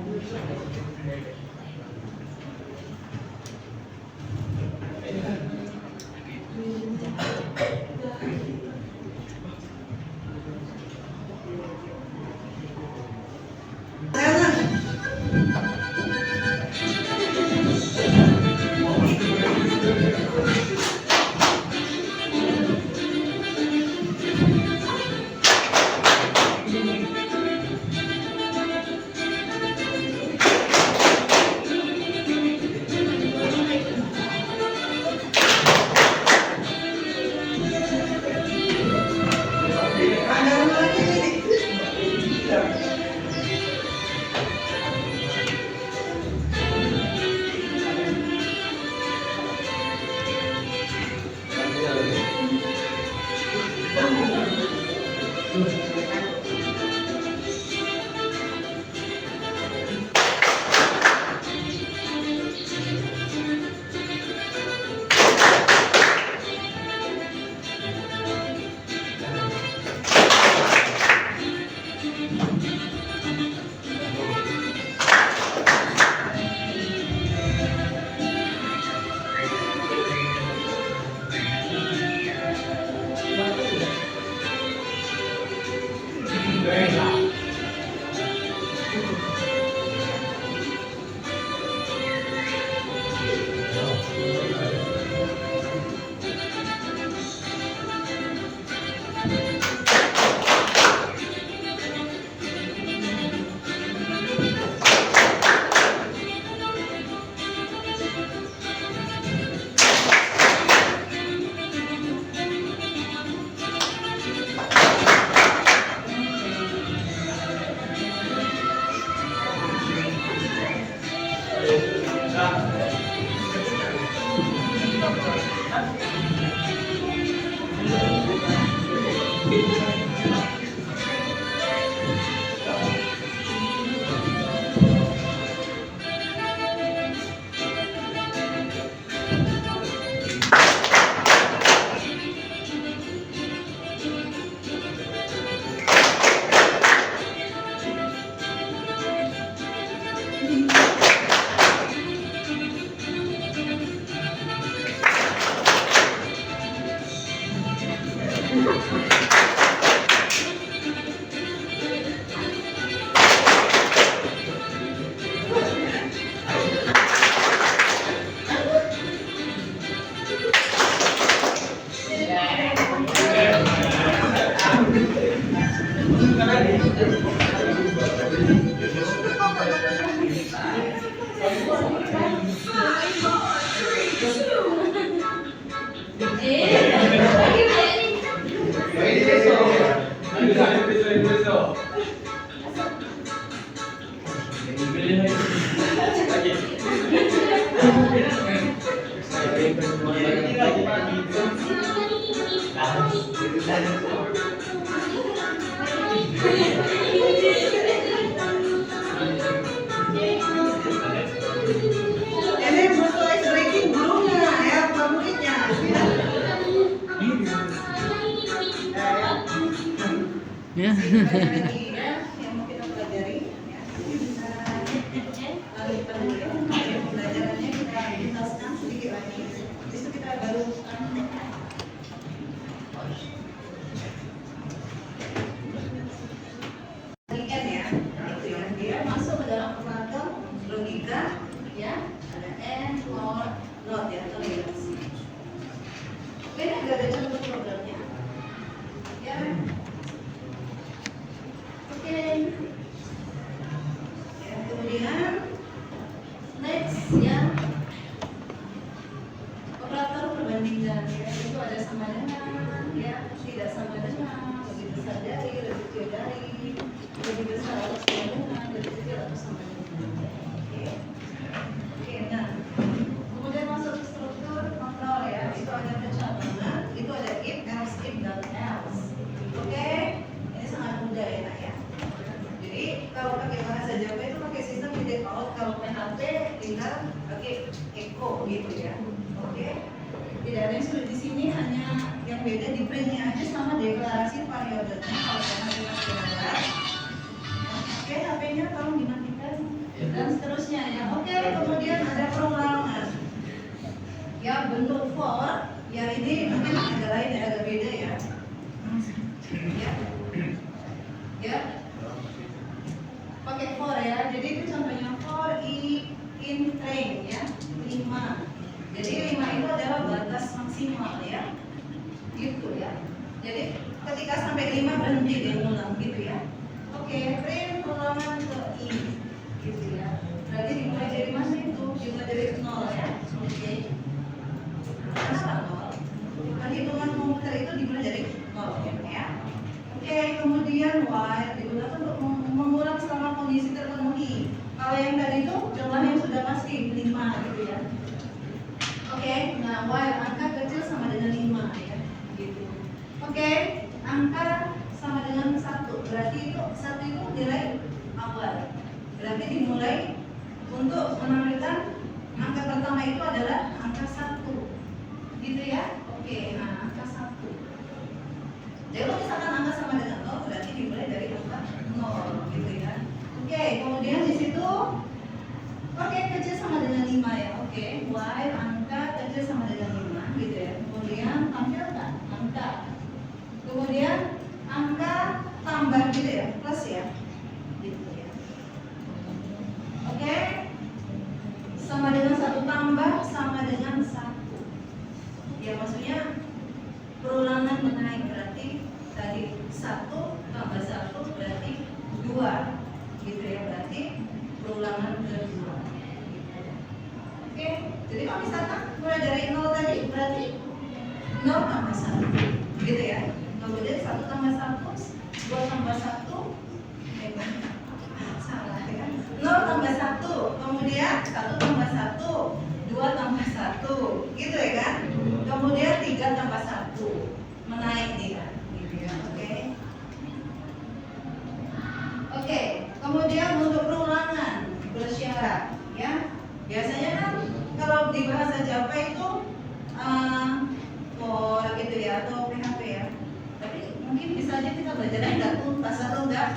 C: Ini butuh ice breaking gurunya ya, bukan muridnya.
A: Ya.
C: Lagi ya, yang mau kita pelajari ya. Bisa lanjutkan dulu ya. Pembelajarannya kita tuntaskan sedikit lagi. Habis itu kita baru N ya, itu ya. Dia masuk ke dalam operator logika ya. Ada and, or, not ya, atau relasi. Oke, ini nggak ada contoh programnya. Ya. Oke. Ya, kemudian next ya. Operator perbandingan ya, itu ada sama dengan ya, tidak sama dengan, lebih besar dari, lebih kecil dari, lebih besar atau sama dengan, lebih kecil atau sama dengan. Oke. Oke, nah. Kemudian masuk ke struktur kontrol ya. Itu ada pencabutan, itu ada if, else, if, dan else. Oke. Ini sangat mudah ya, Nak ya. Jadi kalau pakai bahasa Jawa itu pakai sistem read out, kalau PHP tinggal pakai echo gitu ya. Oke. Tidak ada yang sulit di sini, hanya yang beda di printnya aja sama deklarasi periodenya. Kalau PHP masih ada. Oke, HP-nya tolong dimatikan dan seterusnya ya. Oke, kemudian ada perulangan. Ya, bentuk for, ya ini mungkin agak lain ya, agak beda ya. Ya. Ya. Pakai for ya. Jadi itu contohnya for in train ya. 5. Jadi 5 itu adalah batas maksimal ya. Gitu ya. Jadi ketika sampai 5 berhenti dia ngulang gitu ya. Oke, train ulangan ke I gitu ya. Berarti dimulai dari mana itu? Dimulai dari 0 ya. Oke. Kenapa 0? Perhitungan komputer itu dimulai dari 0 ya. Oke, kemudian while digunakan untuk mengulang selama kondisi terpenuhi. Kalau yang tadi itu jumlah yang sudah pasti 5 gitu ya. Oke, nah while angka kecil sama dengan 5 ya. Gitu. Oke, angka sama dengan 1. Berarti itu 1 itu nilai awal. Berarti dimulai untuk menampilkan angka pertama itu adalah angka 1. Gitu ya. Oke, nah angka 1. Jadi kalau misalkan angka sama dengan 0 berarti dimulai dari angka 0 gitu ya. Oke, kemudian di situ oke, kecil sama dengan 5 ya. Oke, while angka kecil sama dengan 5 gitu ya. Kemudian tampilkan angka. Kemudian angka tambah gitu ya, plus ya. Gitu ya. Oke. Sama dengan 1 tambah sama dengan 1. Ya maksudnya perulangan menaik berarti tadi 1 tambah 1 berarti 2. Gitu ya, berarti perulangan kedua. Oke, jadi kalau misalkan mulai dari 0 tadi berarti 0 tambah 1 gitu ya. Kemudian 1 tambah 1, 2 tambah 1 salah ya. 0 tambah 1, kemudian 1 tambah 1, 2 tambah 1 gitu ya kan. Kemudian 3 tambah 1 menaik dia gitu ya. Oke. Oke, kemudian untuk perulangan bersyarat ya. Biasanya kan kalau di bahasa Java itu for gitu ya atau PHP ya. Tapi mungkin bisa aja kita belajarnya nggak tuntas atau nggak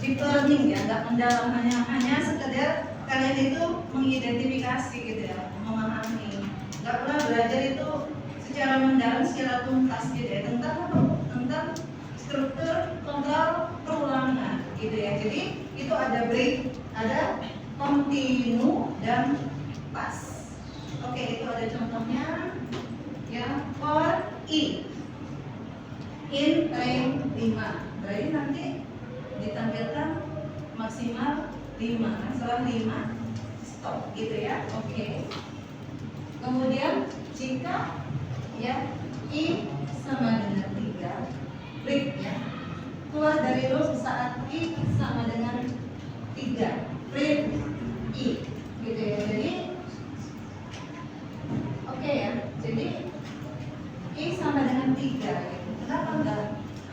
C: deep learning ya, nggak mendalam, hanya sekedar kalian itu mengidentifikasi gitu ya, memahami. Nggak pernah belajar itu secara mendalam, secara tuntas gitu ya, tentang apa? Tentang struktur kontrol perulangan gitu ya. Jadi itu ada break, ada continue dan pass. Oke, itu ada contohnya ya. For I in rank 5, berarti nanti ditampilkan maksimal 5, setelah 5 stop gitu ya. Oke. Kemudian jika ya I sama dengan 3, break ya, keluar dari loop saat I sama dengan 3, print I gitu ya. Jadi oke ya, jadi I sama dengan 3 gitu. Kenapa enggak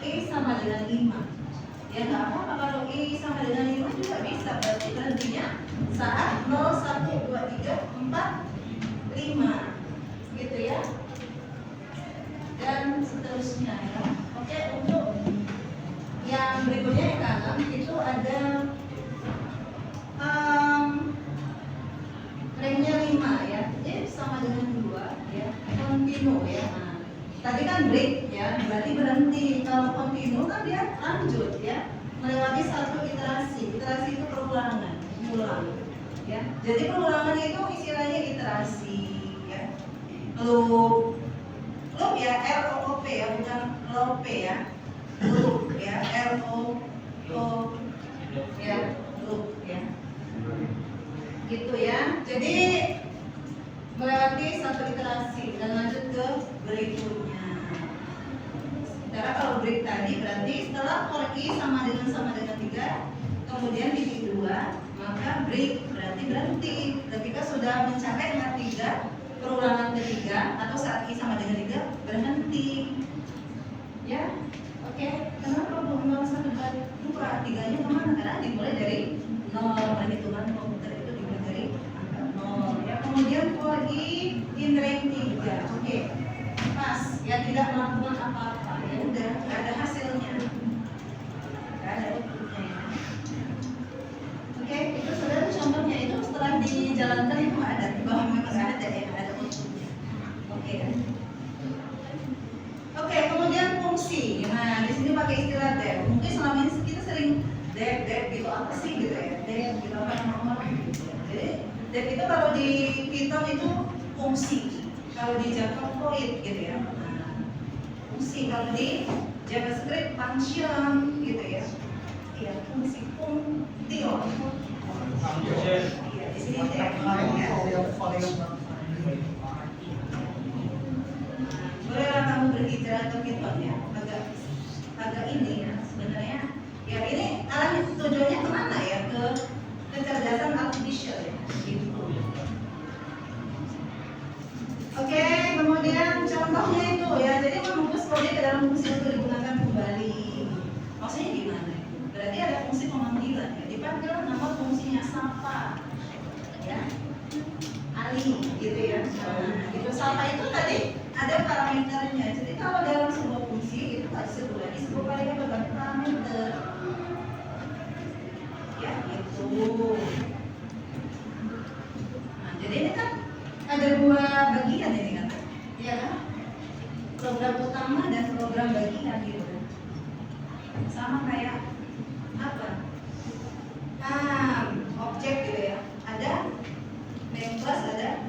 C: I sama dengan 5? Ya nggak apa-apa, kalau I sama dengan 5 juga bisa, berarti berhentinya saat 0, 1, 2, 3, 4, 5 gitu ya, dan seterusnya ya. Oke, untuk yang berikutnya yang ke-6 itu ada ranknya 5 ya, jadi sama dengan 2 ya, continue ya. Nah, tadi kan break ya, berarti berhenti. Kalau continue kan dia lanjut ya, melewati satu iterasi. Iterasi itu perulangan, ulang ya. Jadi perulangan itu istilahnya iterasi ya. Loop ya, LOOP ya, bukan loop ya. Loop ya, LOOP ya, loop ya. Gitu ya. Jadi melewati satu iterasi dan lanjut ke berikutnya. Sementara kalau break tadi berarti setelah for I sama dengan 3, kemudian titik 2, maka break berarti berhenti ketika sudah mencapai angka 3, perulangan ketiga, atau saat I sama dengan 3 berhenti. Ya, oke. Kenapa belum 0, 1, 2, 3-nya kemana? Karena dimulai dari 0, perhitungan komputer itu dimulai dari angka 0 ya. Kemudian for I in rank 3, oke, pas ya, tidak melakukan apa-apa ya, udah nggak ada hasilnya, nggak ada outputnya ya. Oke, itu saudara contohnya, itu setelah dijalankan itu ada, di bawah memang ada ya, ada outputnya. Oke. Oke, kemudian fungsi. Nah, di sini pakai istilah def. Mungkin selama ini kita sering def gitu, apa sih gitu ya, def gitu, apa nomor gitu. Jadi def itu kalau di Python itu fungsi, kalau di Java void gitu ya. Nah, fungsi, kalau di JavaScript function gitu ya. Iya, fungsi, function. Iya, di sini def ya. Bolehlah kamu berbicara ke Python ya, agak ini ya sebenarnya. Ya ini arahnya, tujuannya kemana ya, ke kecerdasan artificial ya, gitu. Oke, kemudian contohnya itu ya, jadi membungkus kode ke dalam fungsi untuk digunakan kembali. Maksudnya gimana? Berarti ada fungsi pemanggilan ya, dipanggil nama fungsinya sapa ya, Ali gitu ya. Nah, gitu, sapa itu tadi ada parameternya. Jadi kalau dalam sebuah fungsi itu tak disebut lagi sebuah parameter ya, gitu. Nah, jadi ini kan ada dua bagian ini kan, ya kan? Program utama dan program bagian gitu. Sama kayak apa? Objek gitu ya. Ada main class, ada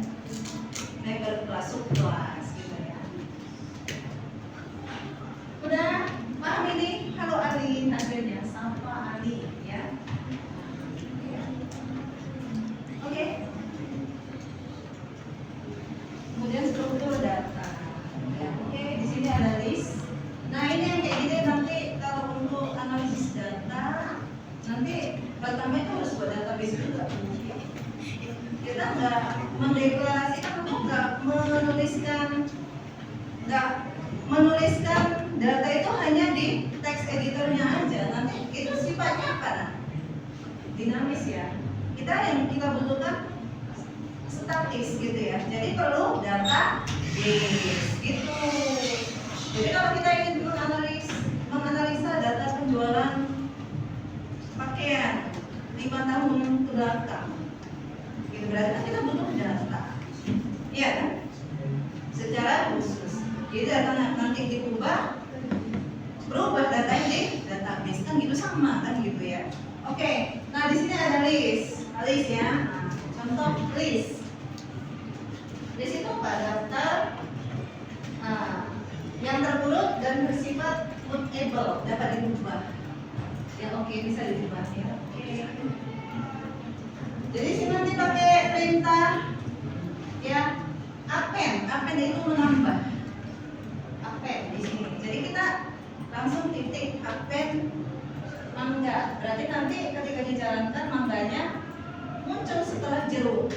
C: member class, subclass gitu ya. Udah paham ini? Halo Ali, hasilnya sapa Ali ya. Oke. Kemudian struktur data. Ya, oke, di sini ada list. Nah, ini yang kayak gini nanti kalau untuk analisis data, nanti pertama itu harus buat database juga. Kita nggak mendeklarasikan atau nggak menuliskan data itu hanya di text editornya aja. Nanti itu sifatnya apa? Dinamis ya. Yang kita butuhkan statis gitu ya. Jadi perlu data base gitu. Jadi kalau kita ingin menganalisa data penjualan pakaian 5 tahun ke belakang, gitu, berarti kita butuh data, iya kan? Secara khusus. Jadi data nanti diubah, berubah datanya di database kan gitu sama kan gitu ya. Oke, nah di sini ada list ya. Nah, contoh list. List itu apa? Daftar yang terurut dan bersifat mutable, dapat diubah. Ya oke, bisa diubah ya. Oke. Jadi sini nanti pakai perintah ya append itu menambah. Append di sini. Jadi kita langsung titik append mangga. Berarti nanti ketika dijalankan mangganya muncul setelah jeruk.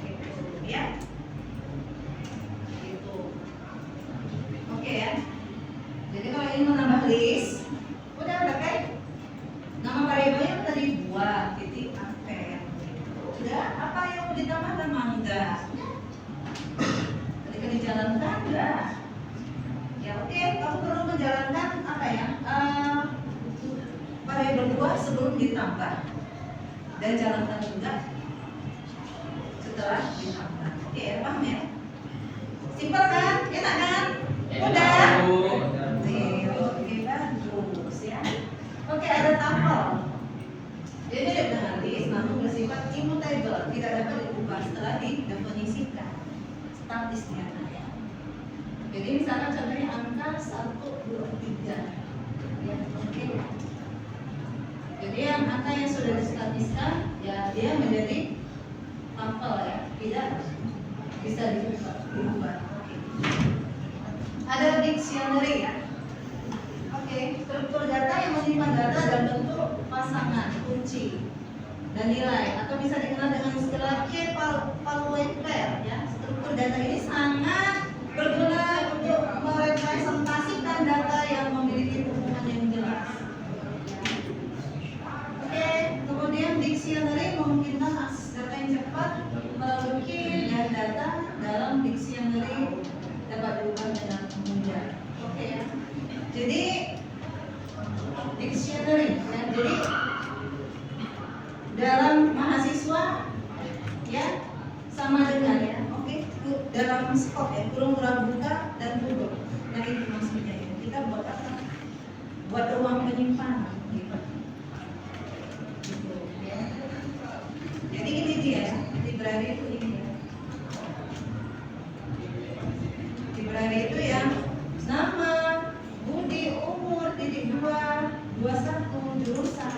C: Gitu, ya. Gitu. Oke ya. Jadi kalau ini menambah list, udah pakai nama variabelnya tadi buat titik append. Udah, apa yang mau ditambah dan mangga? Ketika dijalankan, udah. Ya oke, kamu perlu menjalankan apa ya? Variabel buah sebelum ditambah dan jalankan juga setelah ditambah. Oke, paham ya? Simpel kan? Enak kan? Udah. Oke, bagus ya. Oke, ada tuple. Jadi mirip dengan list, namun bersifat immutable, tidak dapat diubah setelah didefinisikan. Statisnya. Jadi misalkan contohnya angka 1, 2, 3 ya, oke. Jadi yang angka yang sudah distatiskan ya dia menjadi tuple ya, tidak bisa diubah. Ada dictionary ya. Oke, struktur data yang menyimpan data dalam bentuk pasangan, kunci dan nilai atau bisa dikenal dengan istilah K-Pair ya. Struktur data ini sangat berguna untuk merepresentasikan data yang memiliki hubungan yang jelas. Oke, kemudian dictionary memungkinkan akses data yang cepat melalui key dan data dalam dictionary dapat diubah dengan mudah. Oke ya. Jadi dictionary ya. Jadi dalam mahasiswa ya sama dengan ya. Dalam skop ya, kurung buka dan tutup. Nah itu maksudnya ya. Kita buat apa? Buat ruang penyimpanan gitu. Gitu ya. Jadi ini dia, library itu ini ya. Library itu ya nama, budi, umur, titik 2, 21, jurusan.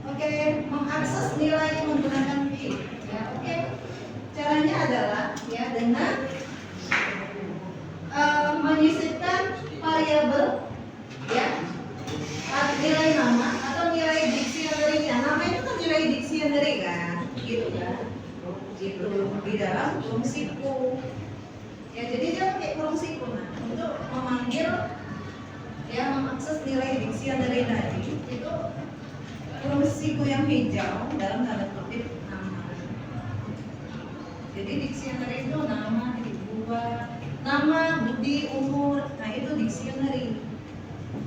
C: Oke, mengakses nilai menggunakan key. Ya, oke. Caranya adalah ya dengan menyisipkan variabel ya nilai nama atau nilai dictionary-nya. Nama itu kan nilai dictionary kan, gitu kan? Gitu di dalam kurung siku. Ya, jadi dia pakai kurung siku untuk memanggil ya mengakses nilai dictionary tadi itu kurung siku yang hijau dalam tanda kutip nama. Jadi dictionary itu nama, titik 2, nama, budi, umur. Nah itu dictionary.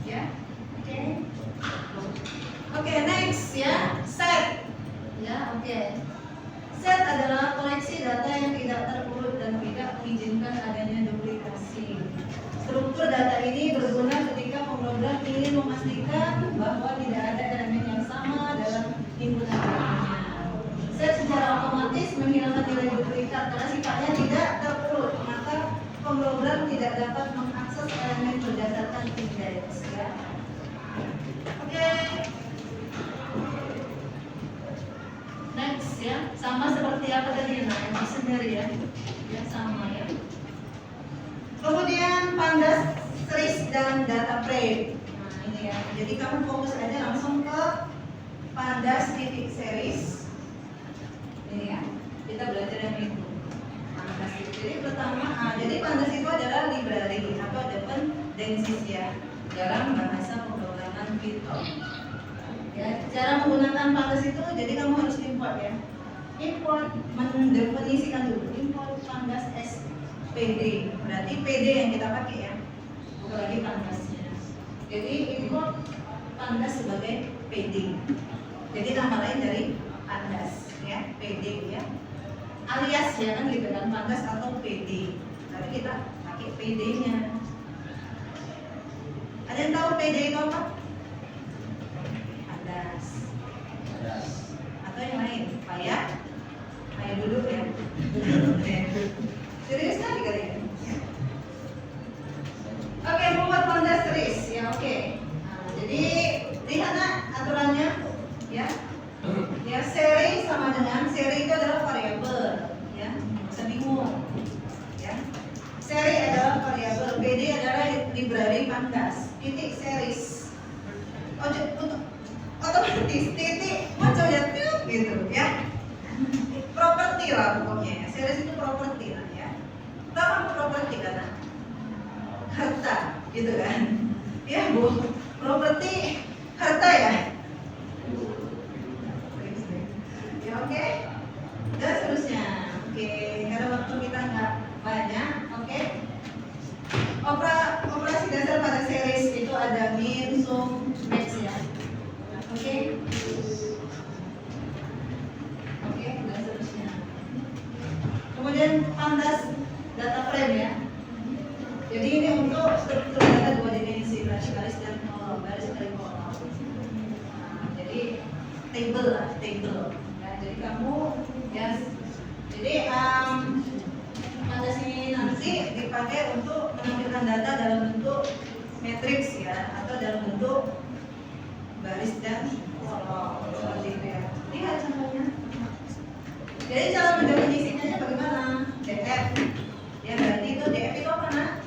C: Ya, oke. Oke, next ya, set. Ya, oke. Set adalah koleksi data yang tidak terurut dan tidak mengizinkan adanya duplikasi. Struktur data ini berguna ketika pemrogram ingin memastikan bahwa tidak ada elemen yang sama dalam himpunan datanya. Set secara otomatis menghilangkan nilai duplikat karena sifatnya tidak terurut, maka pemrogram tidak dapat mengakses elemen berdasarkan indeks. Ya. Oke. Next ya, sama seperti apa tadi nah, yang sendiri ya, ya sama ya. Kemudian pandas, series dan data frame. Nah ini ya, jadi kamu fokus aja langsung ke pandas titik series. Ini ya, kita belajar yang itu. Pandas itu. Jadi pertama, jadi pandas itu adalah library atau dependencies ya dalam bahasa pemrograman Python. Ya, cara menggunakan pandas itu, jadi kamu harus import ya. Import mendefinisikan dulu. Import pandas SPD, berarti PD yang kita pakai ya, bukan lagi pandasnya. Jadi import pandas sebagai PD. Jadi nama lain dari pandas ya, PD ya. alias ya kan gitu kan, pandas atau PD. Tapi kita pakai PD-nya. Ada yang tahu PD itu apa? Pandas. Atau yang lain? Payah? Payah duduk ya. Serius kan kali ini? Oke, membuat pandas series ya, oke. Nah, jadi lihat aturannya ya. Ya, seri sama dengan seri itu adalah variabel ya. Bisa bingung. Ya. Seri adalah variabel, PD adalah library pandas. Titik series. Untuk otomatis titik muncul ya gitu ya. Properti lah pokoknya. Series itu properti lah ya. Tahu apa properti kan? Harta gitu kan. Ya Bu, properti harta ya. Ya oke. Dan seterusnya. Oke, karena waktu kita nggak banyak, oke. Operasi dasar pada series itu ada min, sum, max ya. Oke. Oke, dan seterusnya. Kemudian pandas data frame ya. Jadi ini untuk struktur data dua dimensi, berarti baris dan kolom, baris dan kolom. Nah, jadi table lah, table. Ya, jadi kamu ya, jadi pandas ini nanti dipakai untuk menampilkan data dalam bentuk matriks ya, atau dalam bentuk baris dan kolom seperti itu ya. Lihat contohnya. Jadi cara mendefinisikannya bagaimana? DF. Ya berarti itu DF itu apa nak?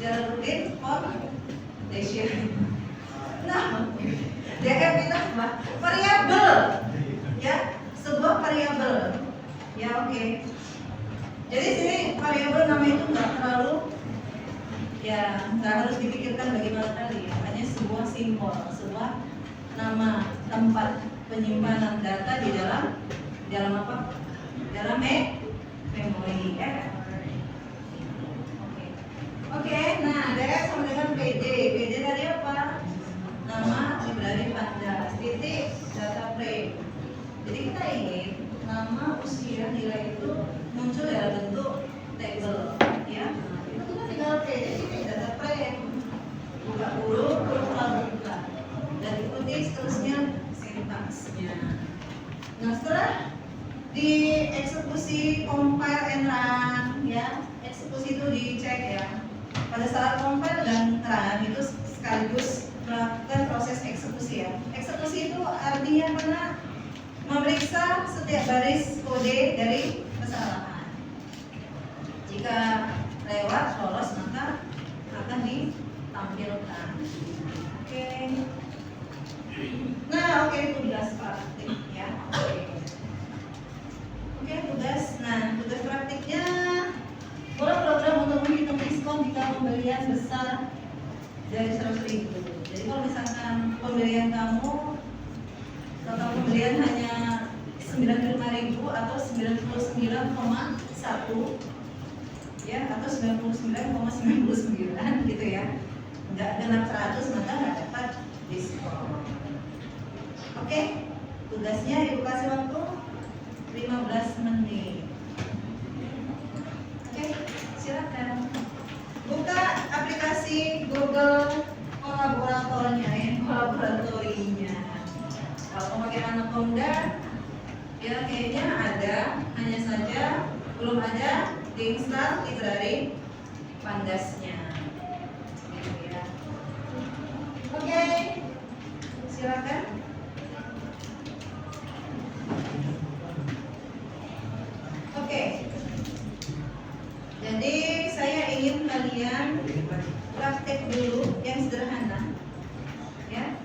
C: Jalur foundation. Nah, DF itu apa? Variabel. Ya, sebuah variabel. Ya oke. Jadi sini variabel nama itu nggak terlalu ya nggak harus dipikirkan bagaimana tadi ya. Hanya sebuah simbol, sebuah nama tempat penyimpanan data di dalam apa? Dalam memori ya. Oke, nah DF sama dengan PD. PD tadi apa? Nama library pandas, titik data frame. Jadi kita ingin nama, usia, nilai itu muncul dalam bentuk table, ya. Itu kita tinggal PD titik data frame. Buka huruf buka, dan ikuti seterusnya sintaksnya. Nah setelah dieksekusi compile and run, ya, eksekusi itu dicek ya. Pada saat compile dan run itu sekaligus melakukan proses eksekusi ya. Eksekusi itu artinya mana? Memeriksa setiap baris kode dari kesalahan. Jika lewat lolos maka akan ditampilkan. Oke. Nah, oke, tugas praktik ya. Oke, tugas. Nah, tugas praktiknya buat program untuk menghitung diskon jika pembelian besar dari 100.000. Jadi kalau misalkan pembelian kamu total pembelian hanya 95.000 atau 99,1 ya, atau 99,99 gitu ya, nggak genap 100 maka nggak dapat diskon. Oke, tugasnya ibu kasih waktu 15 menit. Oke, silakan buka aplikasi Google kolaboratornya ya, kolaboratorinya. Kalau pakai Anaconda ya kayaknya ada, hanya saja belum ada diinstal library pandasnya gitu ya. Oke, silakan. Oke, jadi saya ingin kalian praktek dulu yang sederhana ya.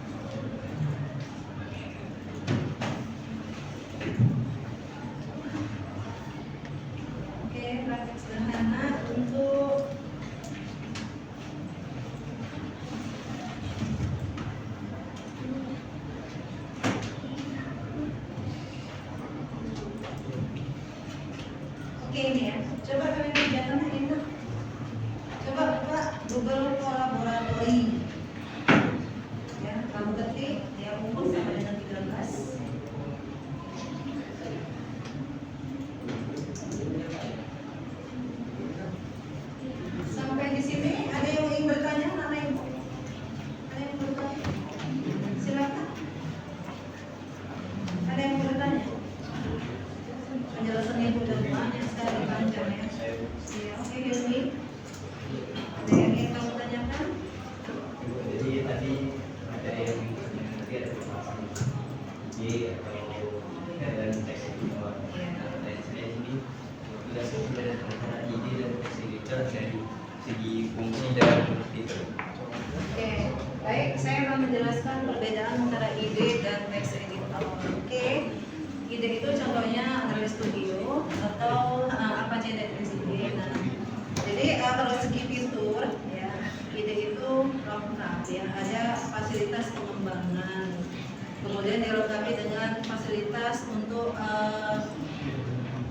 C: Oke, praktek sederhana untuk ini ya. Coba kalian kerjakan ini. Coba buka Google Kolaboratori. Ya, kamu ketik dia umur sama dengan 13. Ibu dan banyak sekali panjangnya. Ya, oke Hilmi. Ada yang ingin kamu tanyakan?
B: Jadi tadi materi yang tadi ada pembahasan ide atau dan teks editor. Nah, dari saya ini tidak sesuai antara ide dan teks editor dari segi fungsi dan fitur.
C: Oke, baik. Saya akan menjelaskan perbedaan antara ide dan text editor. Oke, ide itu contohnya Android Studio atau Apache .NET. Nah, jadi kalau segi fitur, ya, ide itu lengkap, ya, ada fasilitas pengembangan, kemudian dilengkapi dengan fasilitas untuk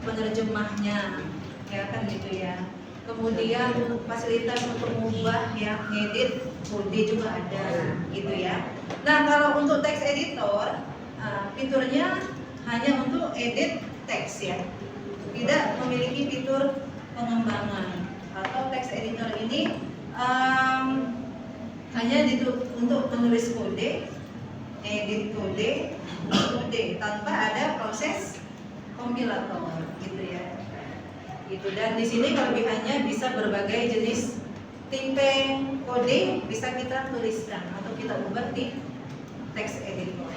C: penerjemahnya, ya kan gitu ya. Kemudian fasilitas untuk mengubah, ya, ngedit kode juga ada, gitu ya. Nah, kalau untuk text editor, fiturnya hanya untuk edit teks, ya, tidak memiliki fitur pengembangan. Atau text editor ini hanya untuk menulis kode, edit kode, tanpa ada proses kompilator, gitu ya. Gitu. Dan di sini kelebihannya bisa berbagai jenis tipe kode bisa kita tuliskan atau kita ubah di text editor.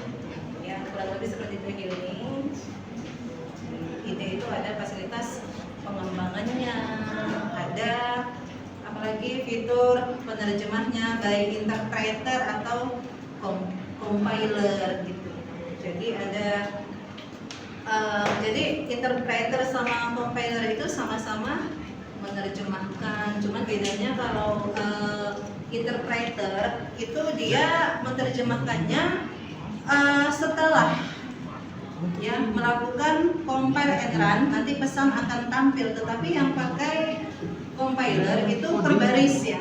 C: Ya, kurang lebih seperti itu ini. Ide itu ada fasilitas pengembangannya, ada apalagi fitur penerjemahnya, baik interpreter atau compiler gitu. Jadi ada jadi interpreter sama compiler itu sama-sama menerjemahkan, cuman bedanya kalau interpreter itu dia menerjemahkannya setelah, ya, melakukan compile and run, nanti pesan akan tampil. Tetapi yang pakai compiler itu per baris, ya,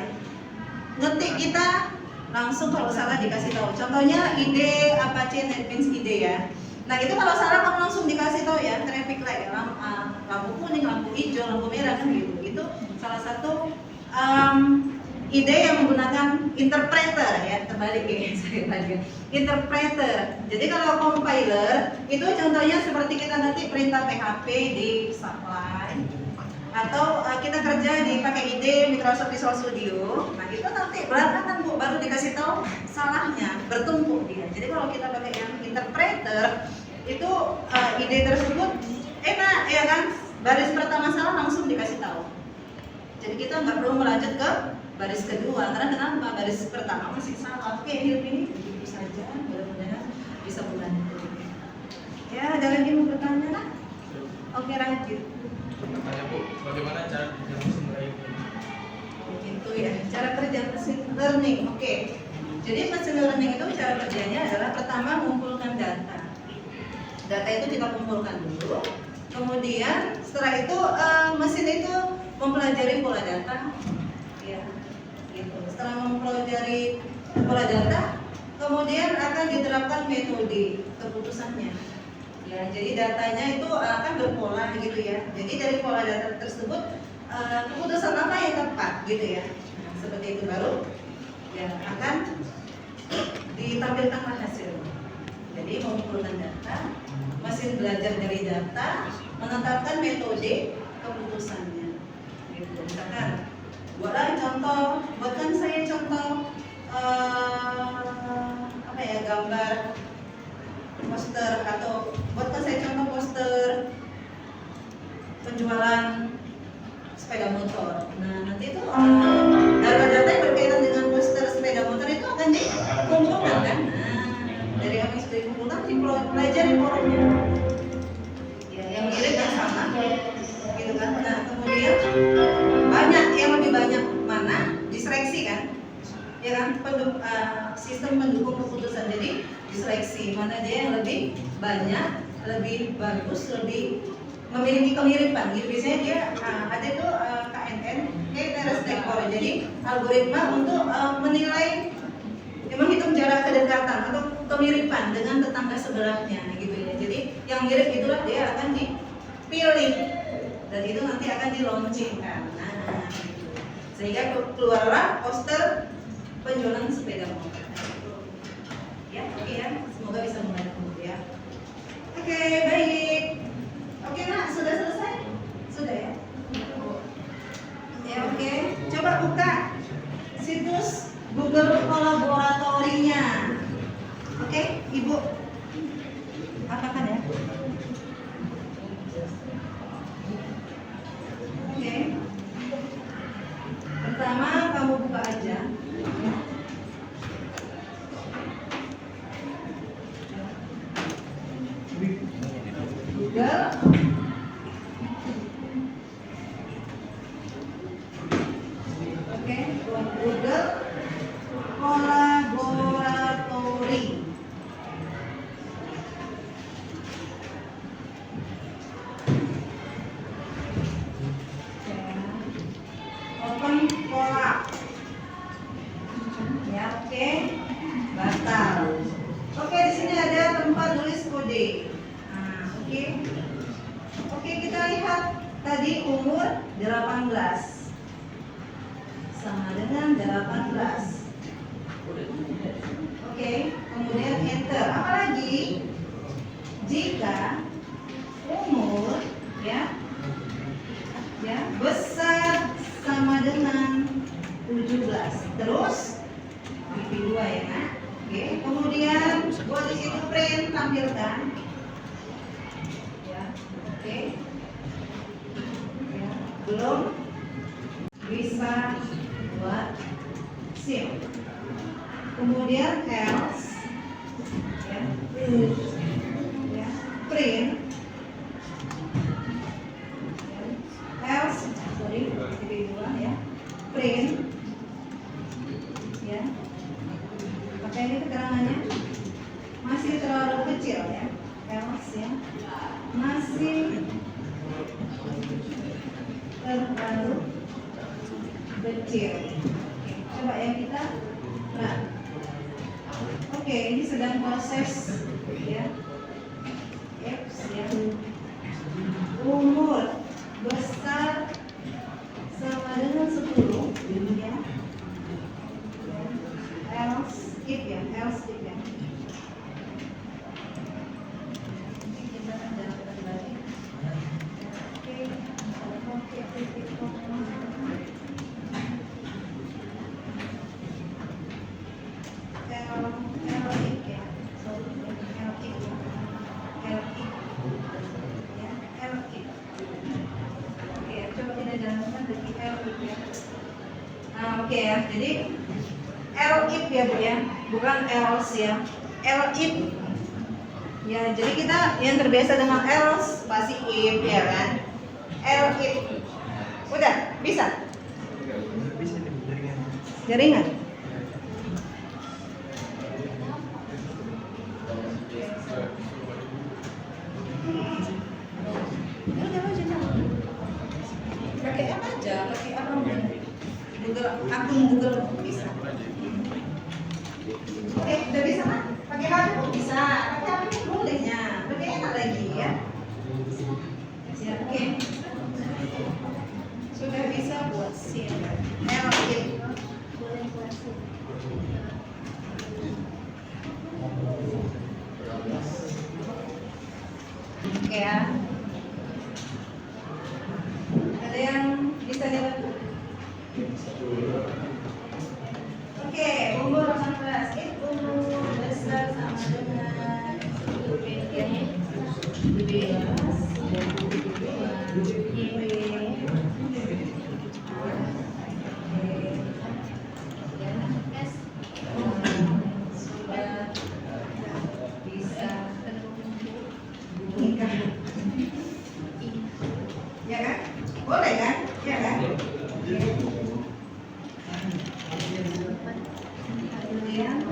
C: ngetik kita langsung, kalau salah dikasih tahu. Contohnya ide Apache NetBeans ide, ya. Nah, itu kalau salah kamu langsung dikasih tahu, ya, traffic light, ya, lampu kuning, lampu hijau, lampu merah, kan gitu. Itu salah satu ide yang menggunakan interpreter, ya, terbalik ya, saya lagi. Interpreter. Jadi kalau compiler itu contohnya seperti kita nanti perintah PHP di supply, atau kita kerja di pakai ide Microsoft Visual Studio. Nah, itu nanti belakangan Bu baru dikasih tahu salahnya, bertumpuk dia. Jadi kalau kita pakai yang interpreter itu ide tersebut enak, ya kan, baris pertama salah langsung dikasih tahu. Jadi kita nggak perlu melanjut ke baris kedua, karena kenapa, baris pertama masih salah. Oke, ini begitu saja, mudah-mudahan bisa membantu. Ya, ada lagi mau bertanya lah? Oke, lanjut.
B: Tanya Bu, bagaimana cara kerja mesin learning?
C: Begitu ya, cara kerja mesin learning. Oke. Jadi mesin learning itu cara kerjanya adalah pertama mengumpulkan data. Data itu kita kumpulkan dulu. Kemudian setelah itu mesin itu mempelajari pola data. Ya, gitu. Setelah mempelajari pola data, kemudian akan diterapkan metode keputusannya. Ya, jadi datanya itu akan berpola gitu ya. Jadi dari pola data tersebut keputusan apa yang tepat gitu ya. Nah, seperti itu baru ya akan ditampilkanlah hasil. Jadi mengumpulkan data, mesin belajar dari data, menetapkan metode keputusannya. Gitu. Misalkan buatkan saya contoh apa ya, gambar poster, atau buatkan saya contoh poster penjualan sepeda motor. Nah, nanti itu data-data yang berkaitan dengan poster sepeda motor itu akan dikumpulkan kan. Nah, dari apa yang sudah dikumpulkan dipelajari polanya. Ya, yang mirip yang sama, gitu kan. Nah, kemudian yang lebih banyak mana diseleksi kan. Ya kan, sistem pendukung keputusan. Jadi diseleksi mana dia yang lebih banyak, lebih bagus, lebih memiliki kemiripan. Gitu. Biasanya dia ada tuh KNN, Knowledge Network. Jadi algoritma untuk menilai, menghitung jarak kedekatan atau kemiripan dengan tetangga sebelahnya, gitu ya. Jadi yang mirip itulah dia akan dipilih dan itu nanti akan dilaunchingkan. Nah, sehingga keluarlah poster penjualan sepeda motor. Ya, oke ya. Semoga bisa membantu ya. Oke, baik. Oke, Nak, sudah selesai? sekolah. Ya, oke. Batal. Oke, di sini ada tempat tulis kode. Nah, oke. Oke, kita lihat tadi umur 18 sama dengan 18. Oke, kemudian enter. Apalagi jika umur ya besar sama dengan 17. Terus PP2 ya nak. Oke, kemudian buat di situ print tampilkan. Ya, oke. Ya, belum bisa buat SIM. Kemudian else ya, print else sorry PP2 ya, print ya. Apa ini keterangannya? Masih terlalu kecil ya, else ya, masih terlalu kecil. Oke, coba ya kita run. Oke, ini sedang proses ya. X ya. Umur besar sama dengan 10 ya. Else if ya, else if ya. Kita jalan lagi. Oke, Oke ya, jadi elif ya Bu ya, bukan else ya, elif ya. Jadi kita yang terbiasa dengan else pasti if ya kan, elif. Udah bisa? Jaringan. Pakai apa aja, pakai apa Google, akun Google bisa. Udah bisa kan? Pakai HP pun bisa, pakai HP pun bolehnya, lebih enak lagi ya. Siap, oke. Sudah bisa buat SIM. Oke.
D: Boleh buat SIM.
C: Oke ya. Ada yang bisa dibantu? Oke, umur 18. Umur besar sama dengan 17. Ya kan? Boleh kan? Ya kan? Kemudian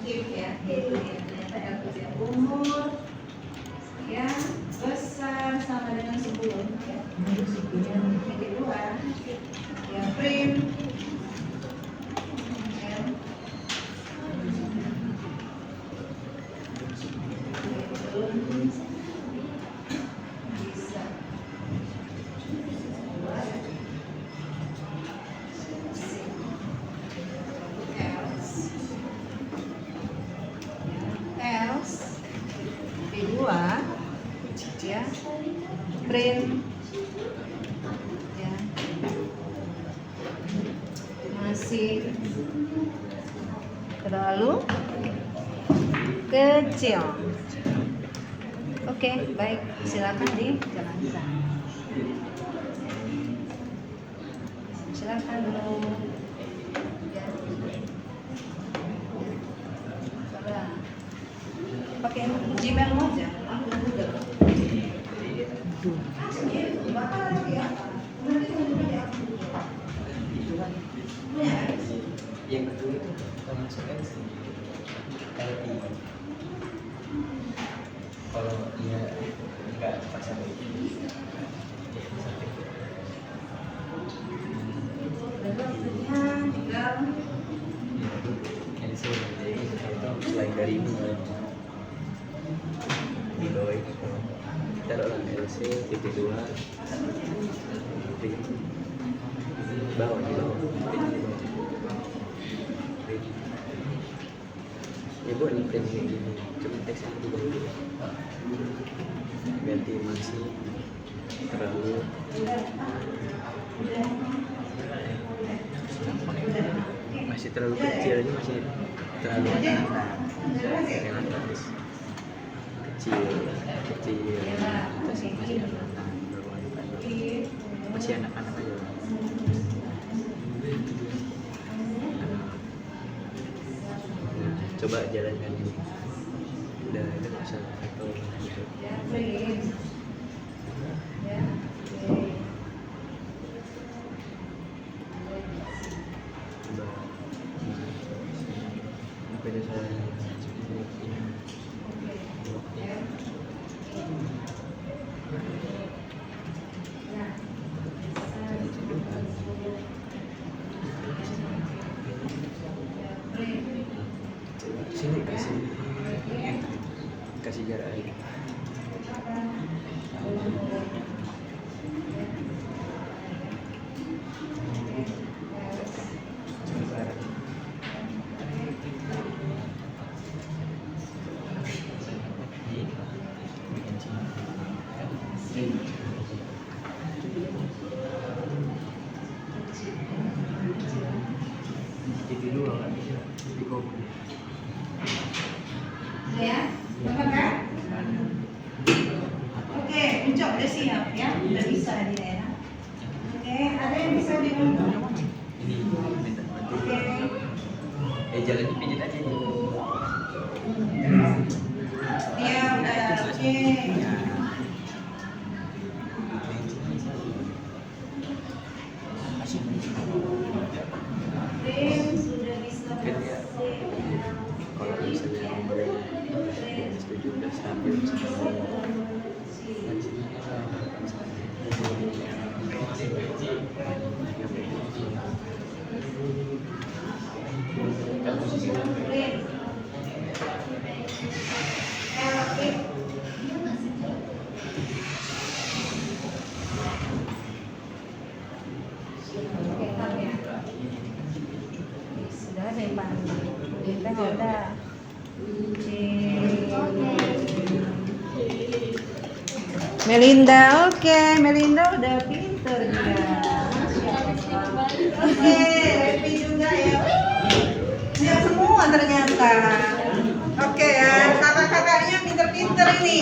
C: if ya, umur ya besar sama dengan 10 ya. Yang kedua ya print ya. Belum bisa buat else kedua ya print ya masih terlalu kecil. Oke, baik, silakan dijalankan. Silakan dulu. Ya. Coba pakai Gmail aja, aku Google. Bakal lagi apa? Nanti mau di aku. Punya kan?
B: Yang kedua itu pemasukan LI. Kalau dia enggak pasang dari ini di bawah ini taruhlah LC titik 2 di bawah ya buat nih print ini cuma teksnya di bawah ganti masih terlalu kecil, ini masih terlalu atas kecil atas masih masih anak-anak aja. Coba jalankan ini udah ada masalah atau gitu. Beda saya sini kasih jarak aja. TV dua kan bisa di kopi.
C: Ya, dapat kan? Oke, ucap udah siap ya, udah bisa di daerah. Oke, ada yang bisa dibantu?
B: Ini minta bantu.
C: Oke.
B: Jalannya pijit aja nih.
C: Ya, udah. Oke. Tim sudah bisa
B: Kalau misalnya nomornya setuju udah stabil
C: sudah ada yang bantu. Kita udah. Melinda, oke, Melinda udah pinter dia. Oke, Revi juga ya. Siap semua ternyata. Oke ya, kakak-kakaknya pinter-pinter ini.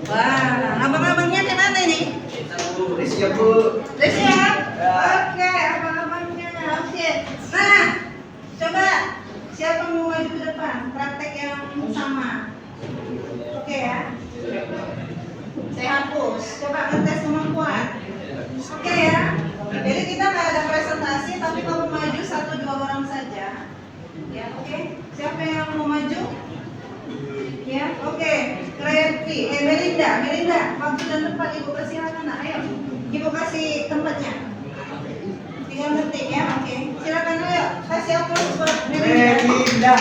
C: Wah, abang-abangnya kemana nih?
B: siap bu.
C: Udah siap? Oke, abang-abangnya. Oke. Nah, coba siapa mau maju ke depan? Praktek yang sama. Oke ya. Saya hapus. Coba ngetes kemampuan. Oke ya. Jadi kita nggak ada presentasi, tapi kalau maju 1-2 orang saja. Ya, oke. Siapa yang mau maju? Ya, oke. Revi, Melinda, waktu dan tempat ibu persilakan. Nah, ayo, ibu kasih tempatnya. 3 detik ya, oke. Silakan ayo, kasih aplaus buat Melinda.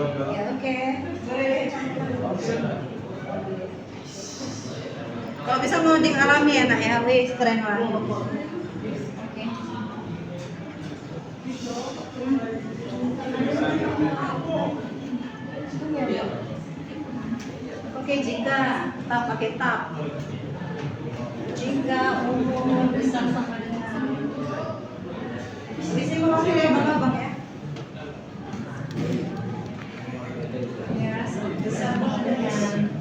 C: Ya, oke. Boleh. Kalau bisa mau dialami ya nak ya, wih keren lah. Oke. Oke, jika tak pakai tab, jika umur besar sama dengan di sini mewakili ya bang ya. Ya, besar sama dengan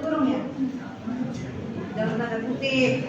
C: kurung ya dalam tanda kutip.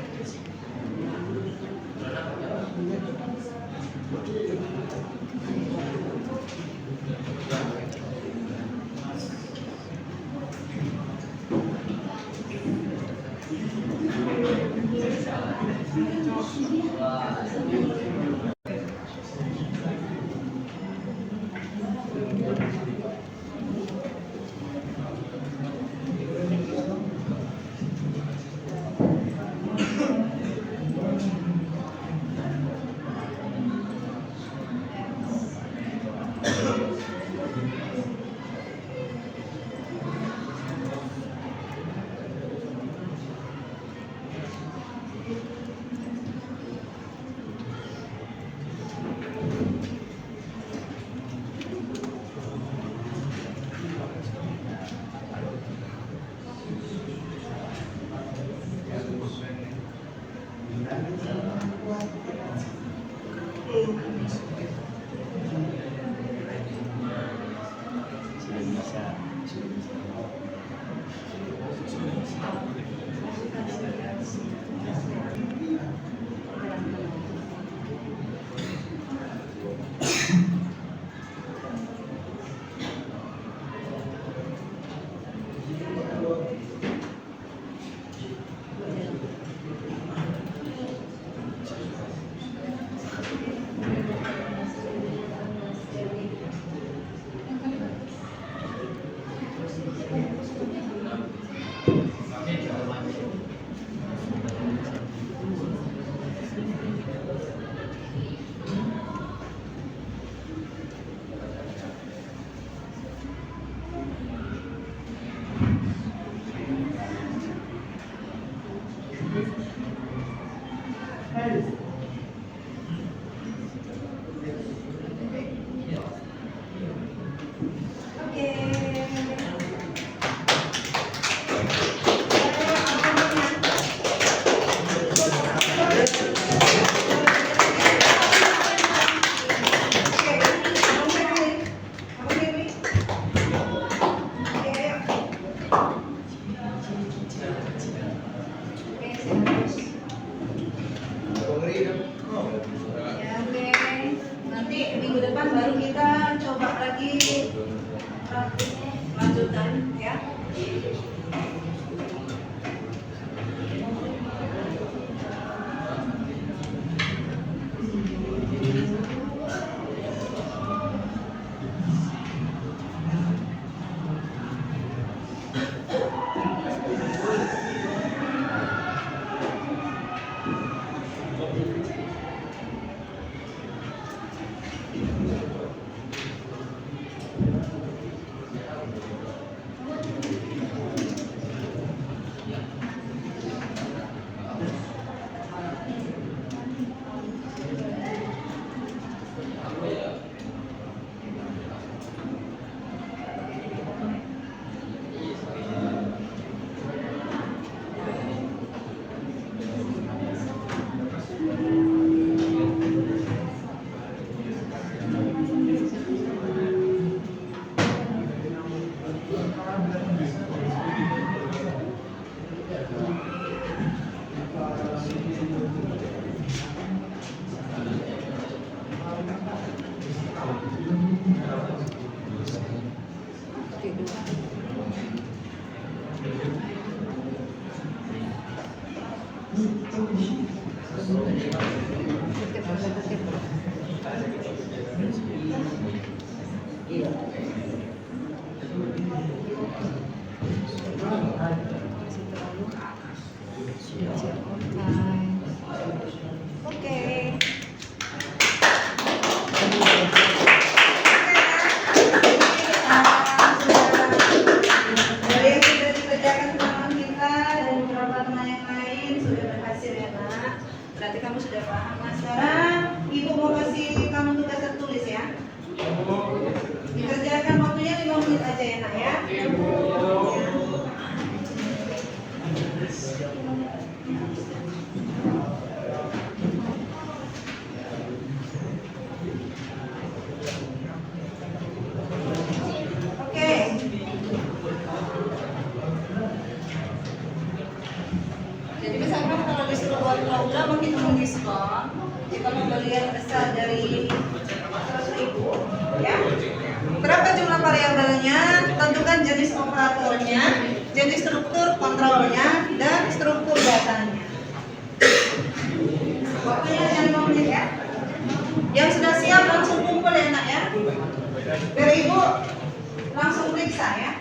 C: Ya, oke. Nanti minggu depan baru kita coba lagi lanjutkan ya. Oke. Dari yang sudah dikerjakan teman kita dan beberapa teman yang lain sudah berhasil ya nak. Berarti kamu sudah paham. Nah sekarang ibu mau kasih kamu tugas tertulis ya. Dikerjakan waktunya 5 menit aja ya nak ya. Oke. Jadi misalkan kalau disuruh buat program menghitung diskon, kita pembelian besar dari 100.000, ya. Berapa jumlah variabelnya? Tentukan jenis operatornya, jenis struktur kontrolnya, dan struktur datanya. Waktunya yang 5 menit ya. Yang sudah siap langsung kumpul ya nak ya. Biar ibu langsung periksa ya.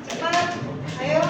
C: Cepat, ayo.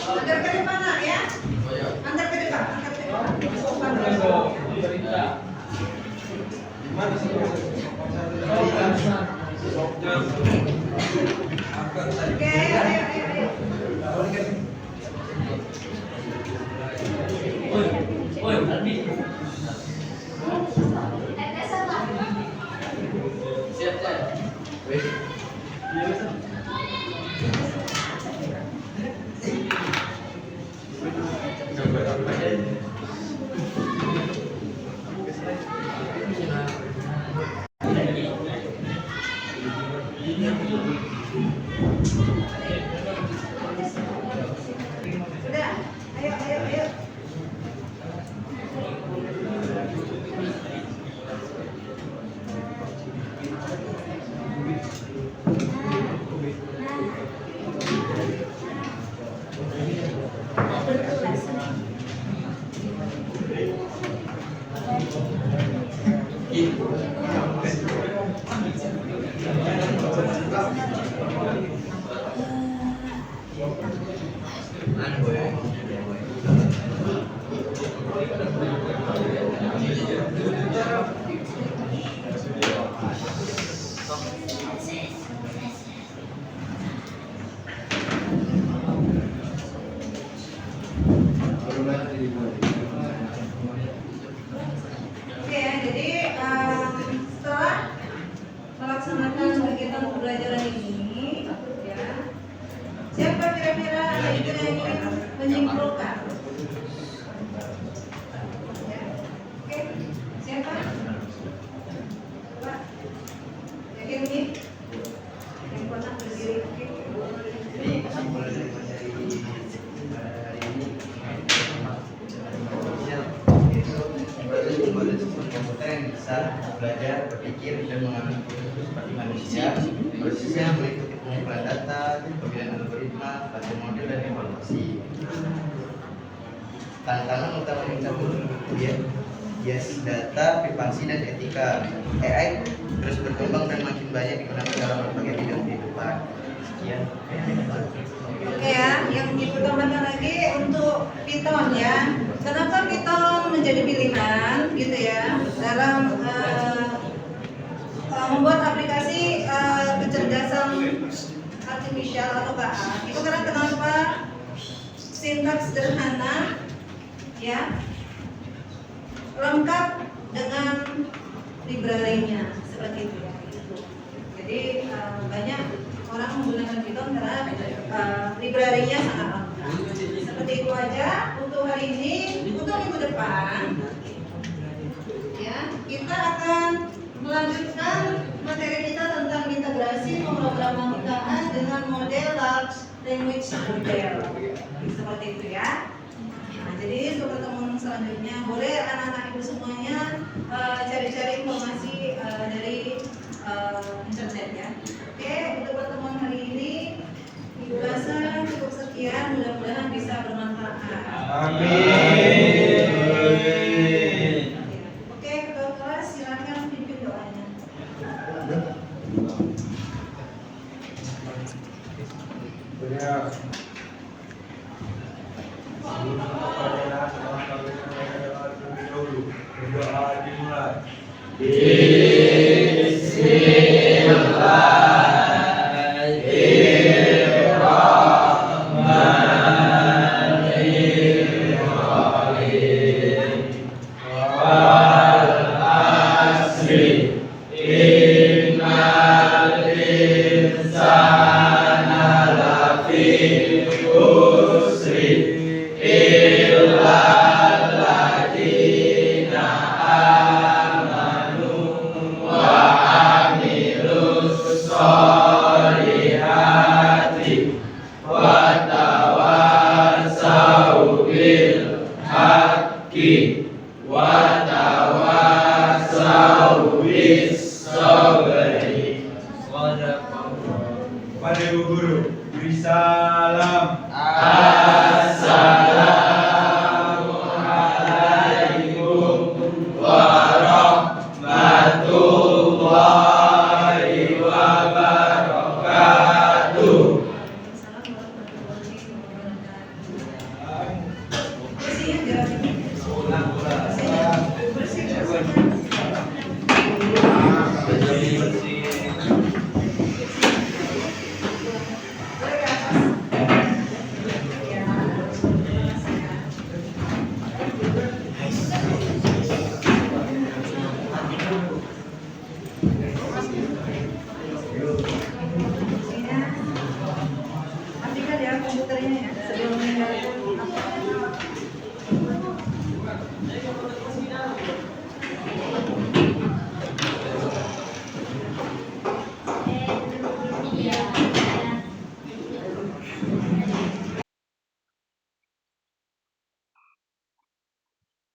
C: Antar ke depan nak ya. Antar ke depan, antar ke depan. Oke, ayo, ayo, ayo. Oke ya, jadi setelah melaksanakan kegiatan pembelajaran ini, ya, siapa kira-kira yang ingin menyimpulkan? Ya, oke, siapa? Coba, yakin nih? Yang pernah berdiri, oke?
B: Jadi kesimpulan dari materi hari ini itu membuat sistem komputer yang bisa belajar, berpikir, dan mengambil keputusan seperti manusia. Prosesnya meliputi pengumpulan data, pemilihan algoritma, baca model, dan evaluasi. Tantangan utama yang bias data, privasi, dan etika. AI terus berkembang dan makin banyak digunakan dalam berbagai bidang kehidupan. Sekian.
C: Oke ya, yang diutamakan lagi untuk Python ya. Kenapa Python menjadi pilihan gitu ya dalam membuat aplikasi kecerdasan artificial atau KA? Itu karena kenapa? Sintaks sederhana, ya, lengkap dengan library-nya seperti itu ya. Jadi banyak orang menggunakan Python karena library-nya sangat lengkap. Seperti itu aja untuk hari ini. Untuk minggu depan, ya, kita akan melanjutkan materi kita tentang integrasi pemrograman KA dengan model large language model. Seperti itu ya. Nah, jadi untuk pertemuan selanjutnya boleh anak-anak ibu semuanya cari-cari informasi dari internet ya. Oke, untuk pertemuan hari ini Ibu rasa cukup sekian, mudah-mudahan bisa bermanfaat.
E: Amin.
C: Oke, ketua kelas silakan pimpin doanya.
E: Berdoa dimulai.
F: Illa